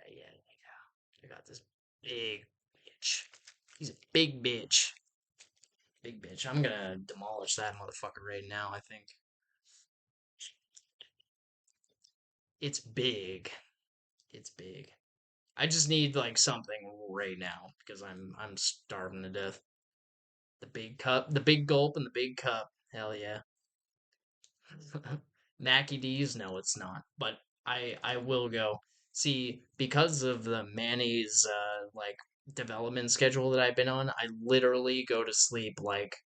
yeah, yeah. I got this big bitch. He's a big bitch. Big bitch. I'm gonna demolish that motherfucker right now, I think. It's big. It's big. I just need like something right now because I'm starving to death. The big cup, the big gulp, and the big cup. Hell yeah. Mackie D's? No, it's not. But I will go. See, because of the Manny's like development schedule that I've been on, I literally go to sleep like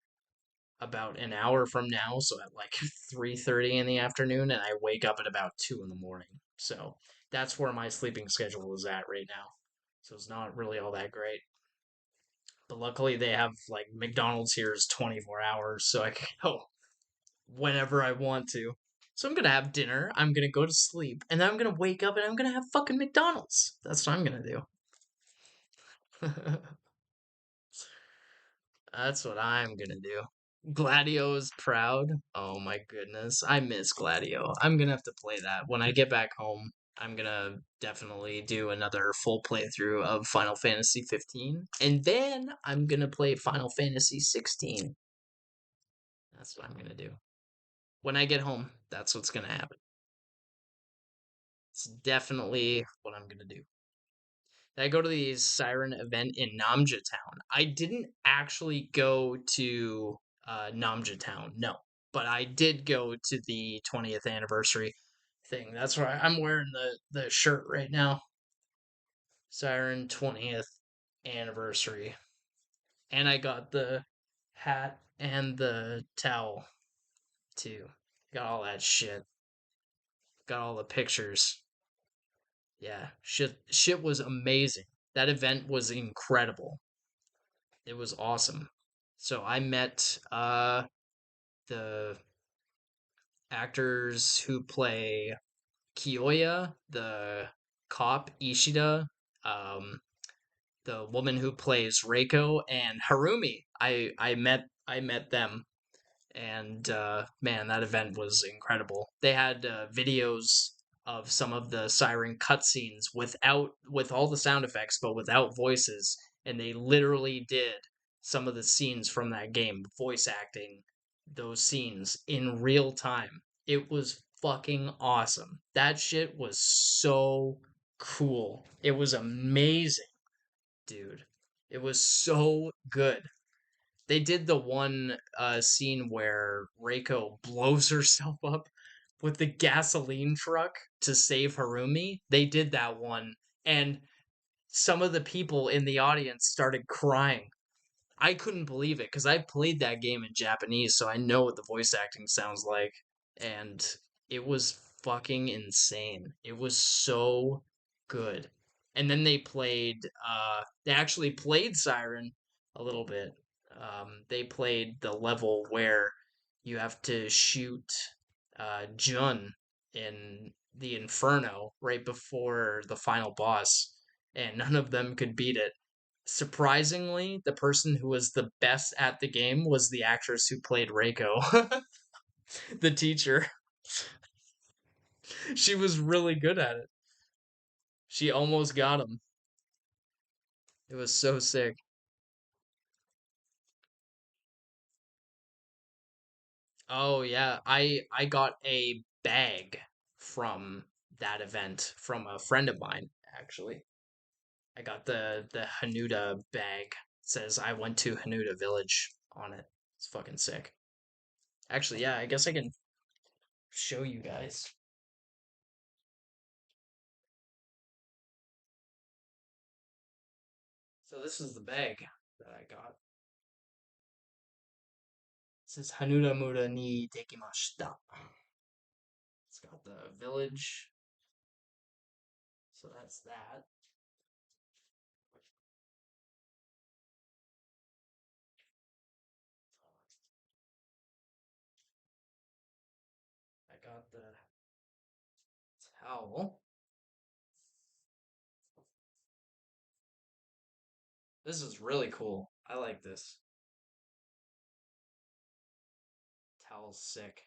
about an hour from now, so at like 3:30 in the afternoon, and I wake up at about 2 in the morning. So that's where my sleeping schedule is at right now. So it's not really all that great. But luckily they have like McDonald's here is 24 hours, so I can go whenever I want to. So I'm gonna have dinner, I'm gonna go to sleep, and then I'm gonna wake up and I'm gonna have fucking McDonald's. That's what I'm gonna do. That's what I'm gonna do. Gladio is proud. Oh my goodness. I miss Gladio. I'm gonna have to play that. When I get back home, I'm gonna definitely do another full playthrough of Final Fantasy 15. And then I'm gonna play Final Fantasy 16. That's what I'm gonna do. When I get home, that's what's gonna happen. It's definitely what I'm gonna do. I go to the Siren event in Namja Town. I didn't actually go to Namja Town, no, but I did go to the 20th anniversary thing. That's why I'm wearing the shirt right now. Siren 20th anniversary, and I got the hat and the towel too. Got all that shit. Got all the pictures. Yeah, shit was amazing. That event was incredible. It was awesome. So I met the actors who play Kiyoya, the cop Ishida, um, the woman who plays Reiko, and Harumi. I met them, and man, that event was incredible. They had videos of some of the Siren cutscenes with all the sound effects, but without voices, and they literally did some of the scenes from that game, voice acting those scenes in real time. It was fucking awesome. That shit was so cool. It was amazing, dude. It was so good. They did the one scene where Reiko blows herself up with the gasoline truck to save Harumi. They did that one, and some of the people in the audience started crying. I couldn't believe it because I played that game in Japanese, so I know what the voice acting sounds like, and it was fucking insane. It was so good. And then they actually played Siren a little bit. They played the level where you have to shoot Jun in the Inferno right before the final boss, and none of them could beat it. Surprisingly, the person who was the best at the game was the actress who played Reiko, the teacher. She was really good at it. She almost got him. It was so sick. Oh yeah, I got a bag from that event from a friend of mine, actually. I got the Hanuta bag. It says I went to Hanuta Village on it. It's fucking sick. Actually, yeah, I guess I can show you guys. So this is the bag that I got. It says Hanuta Mura ni dekimashita. It's got the village, so that's that. I got the towel. This is really cool. I like this. Towel's sick.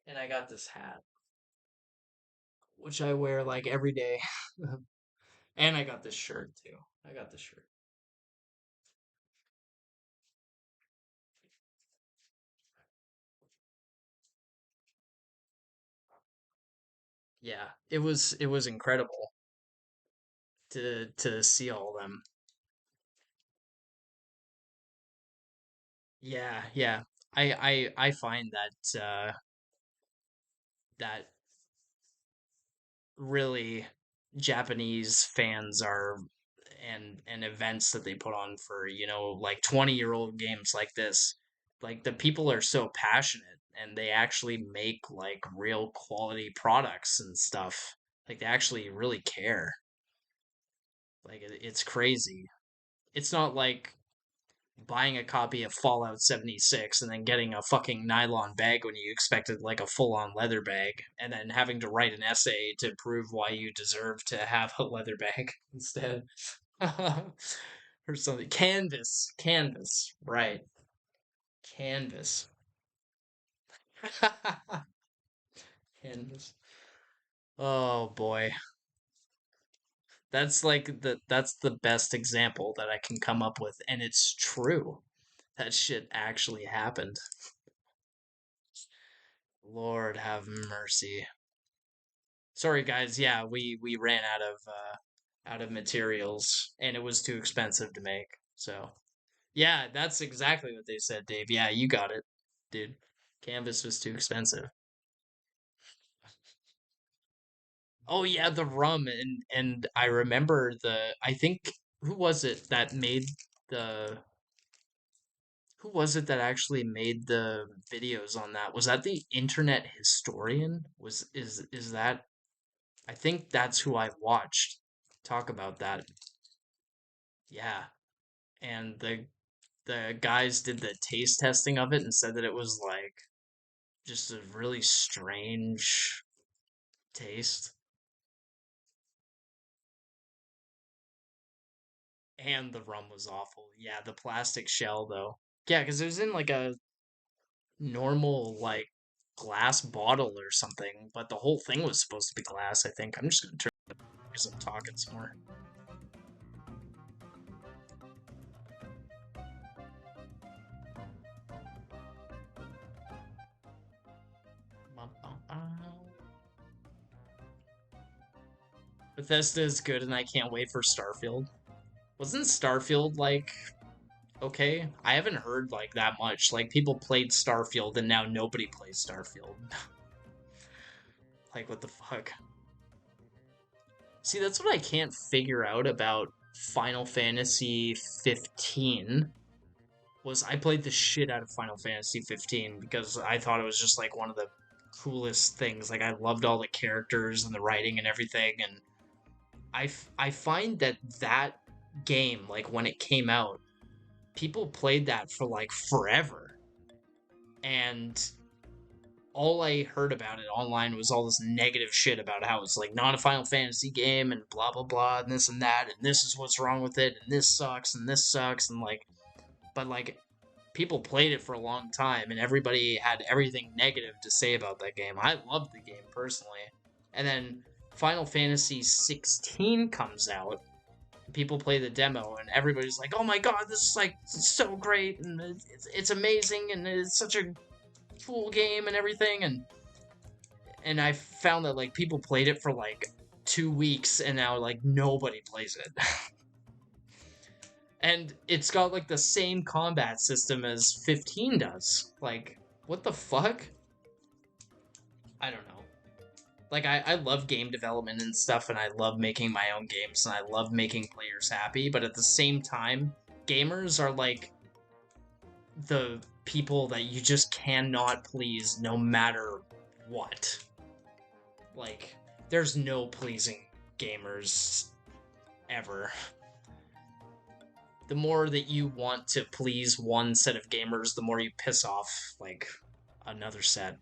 And I got this hat, which I wear like every day. And I got this shirt too. I got this shirt. Yeah, it was incredible to see all of them. Yeah, yeah. I find that that really Japanese fans are and events that they put on for, like 20-year-old games like this. Like the people are so passionate and they actually make like real quality products and stuff. Like they actually really care. Like it's crazy. It's not like buying a copy of Fallout 76 and then getting a fucking nylon bag when you expected like a full-on leather bag and then having to write an essay to prove why you deserve to have a leather bag instead. Or something. Canvas, right. Canvas. Canvas. Oh boy. That's the best example that I can come up with, and it's true. That shit actually happened. Lord have mercy. Sorry guys, yeah, we ran out of materials and it was too expensive to make. So, yeah, that's exactly what they said, Dave. Yeah, you got it, dude. Canvas was too expensive. Oh yeah, the rum and I remember I think who was it that made the who was it that actually made the videos on that? Was that the internet historian? Is that I think that's who I watched talk about that. Yeah. And the guys did the taste testing of it and said that it was like just a really strange taste. And the rum was awful. Yeah, the plastic shell though. Yeah, because it was in like a normal like glass bottle or something, but the whole thing was supposed to be glass, I think. I'm just gonna turn it because I'm talking some more. Bethesda is good and I can't wait for Starfield. Wasn't Starfield like okay? I haven't heard like that much. Like people played Starfield and now nobody plays Starfield. Like what the fuck? See, that's what I can't figure out about Final Fantasy 15 was I played the shit out of Final Fantasy 15 because I thought it was just like one of the coolest things. Like I loved all the characters and the writing and everything and I find that game like when it came out people played that for like forever and all I heard about it online was all this negative shit about how it's like not a Final Fantasy game and blah blah blah and this and that and this is what's wrong with it and this sucks and like but like people played it for a long time, and everybody had everything negative to say about that game. I loved the game personally. And then Final Fantasy 16 comes out. People play the demo, and everybody's like, "Oh my god, this is like so great, and it's amazing, and it's such a cool game and everything." And I found that like people played it for like 2 weeks, and now like nobody plays it. And it's got like the same combat system as 15 does. Like, what the fuck? I don't know. Like, I love game development and stuff, and I love making my own games, and I love making players happy, but at the same time, gamers are like the people that you just cannot please no matter what. Like, there's no pleasing gamers ever. The more that you want to please one set of gamers, the more you piss off, like, another set.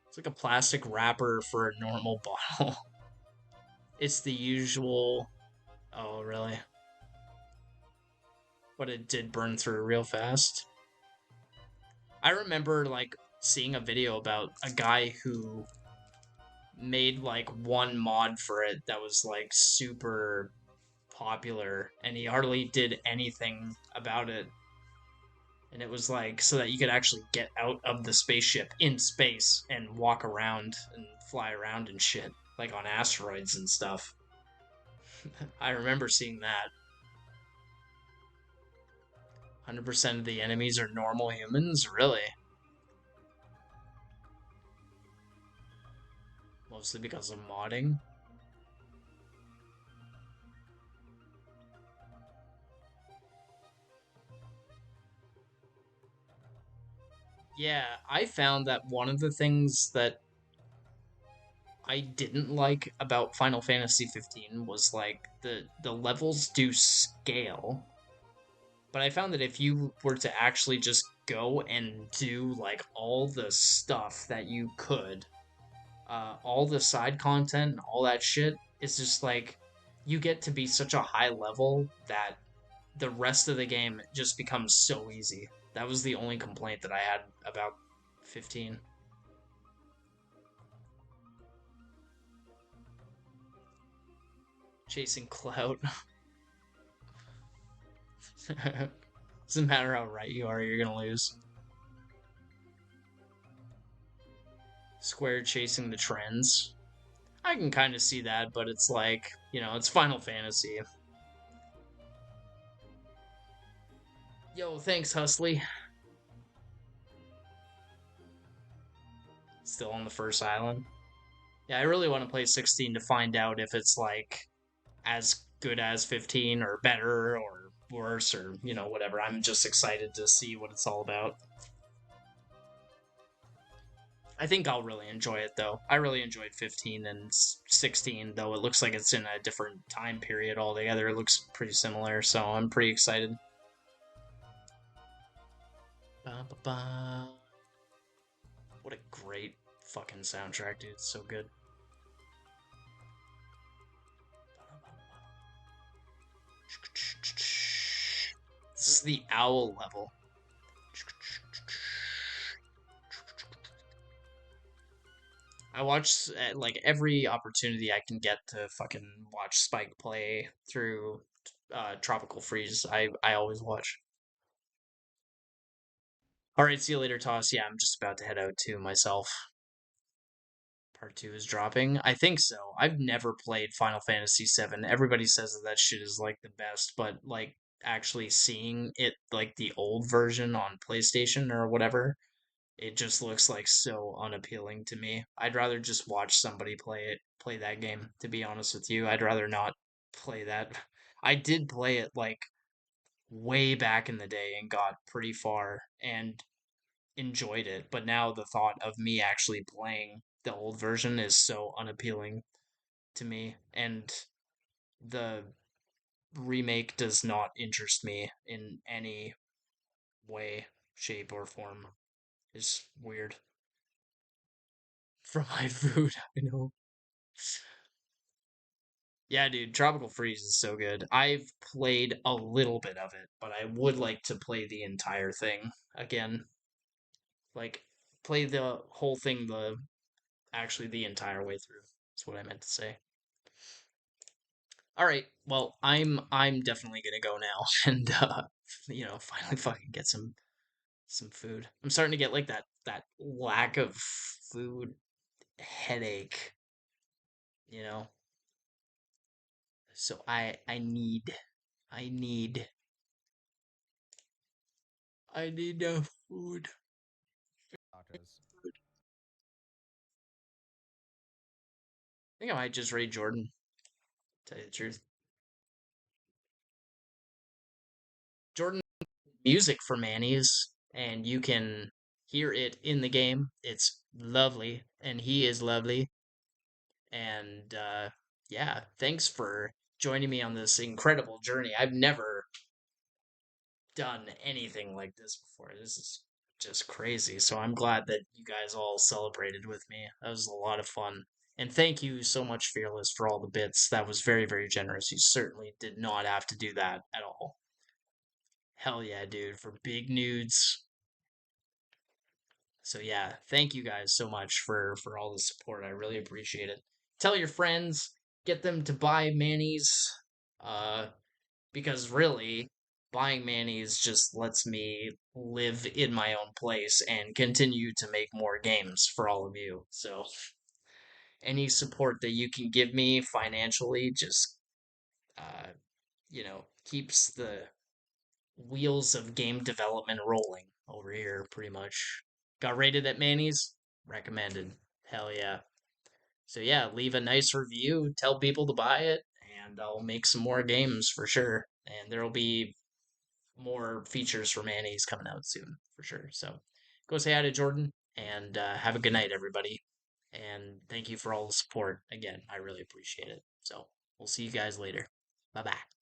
It's like a plastic wrapper for a normal bottle. It's the usual. Oh, really? But it did burn through real fast. I remember, like, seeing a video about a guy who made, like, one mod for it that was, like, super popular, and he hardly did anything about it. And it was like so that you could actually get out of the spaceship in space and walk around and fly around and shit, like on asteroids and stuff. I remember seeing that. 100% of the enemies are normal humans? Really? Mostly because of modding? Yeah, I found that one of the things that I didn't like about Final Fantasy 15 was like the levels do scale, but I found that if you were to actually just go and do like all the stuff that you could, all the side content, all that shit, it's just like you get to be such a high level that the rest of the game just becomes so easy. That was the only complaint that I had about 15. Chasing clout. Doesn't matter how right you are, you're gonna lose. Square chasing the trends. I can kind of see that, but it's like, it's Final Fantasy. Yo, thanks, Husley. Still on the first island. Yeah, I really want to play 16 to find out if it's like as good as 15 or better or worse or, whatever. I'm just excited to see what it's all about. I think I'll really enjoy it though. I really enjoyed 15 and 16, though it looks like it's in a different time period altogether. It looks pretty similar, so I'm pretty excited. Ba-ba-ba. What a great fucking soundtrack, dude. It's so good. This is the owl level. I watch like every opportunity I can get to fucking watch Spike play through Tropical Freeze. I always watch. All right, see you later, Toss. Yeah, I'm just about to head out to myself. Part 2 is dropping. I think so. I've never played Final Fantasy 7. Everybody says that that shit is like the best, but like actually seeing it like the old version on PlayStation or whatever, it just looks like so unappealing to me. I'd rather just watch somebody play that game, to be honest with you. I'd rather not play that. I did play it like way back in the day and got pretty far and enjoyed it, but now the thought of me actually playing the old version is so unappealing to me, and the remake does not interest me in any way, shape, or form. It's weird. For my food, I know. Yeah, dude, Tropical Freeze is so good. I've played a little bit of it, but I would like to play the entire thing again. Like, play the whole thing the entire way through. That's what I meant to say. All right, well, I'm definitely gonna go now and finally fucking get some food. I'm starting to get like that lack of food headache, you know. So I need I need food. Tacos. I think I might just raid Jordan, tell you the truth. Jordan music for Manny's, and you can hear it in the game. It's lovely, and he is lovely. And yeah, thanks for joining me on this incredible journey. I've never done anything like this before. This is just crazy. So I'm glad that you guys all celebrated with me. That was a lot of fun. And thank you so much, Fearless, for all the bits. That was very, very generous. You certainly did not have to do that at all. Hell yeah, dude, for big nudes. So yeah, thank you guys so much for all the support. I really appreciate it. Tell your friends, get them to buy Manny's. Uh because really buying Manny's just lets me live in my own place and continue to make more games for all of you. So any support that you can give me financially just uh keeps the wheels of game development rolling over here pretty much. Got rated at Manny's? Recommended. Hell yeah. So yeah, leave a nice review, tell people to buy it, and I'll make some more games for sure. And there'll be more features for Manny's coming out soon for sure. So go say hi to Jordan and have a good night, everybody. And thank you for all the support again. I really appreciate it. So we'll see you guys later. Bye bye.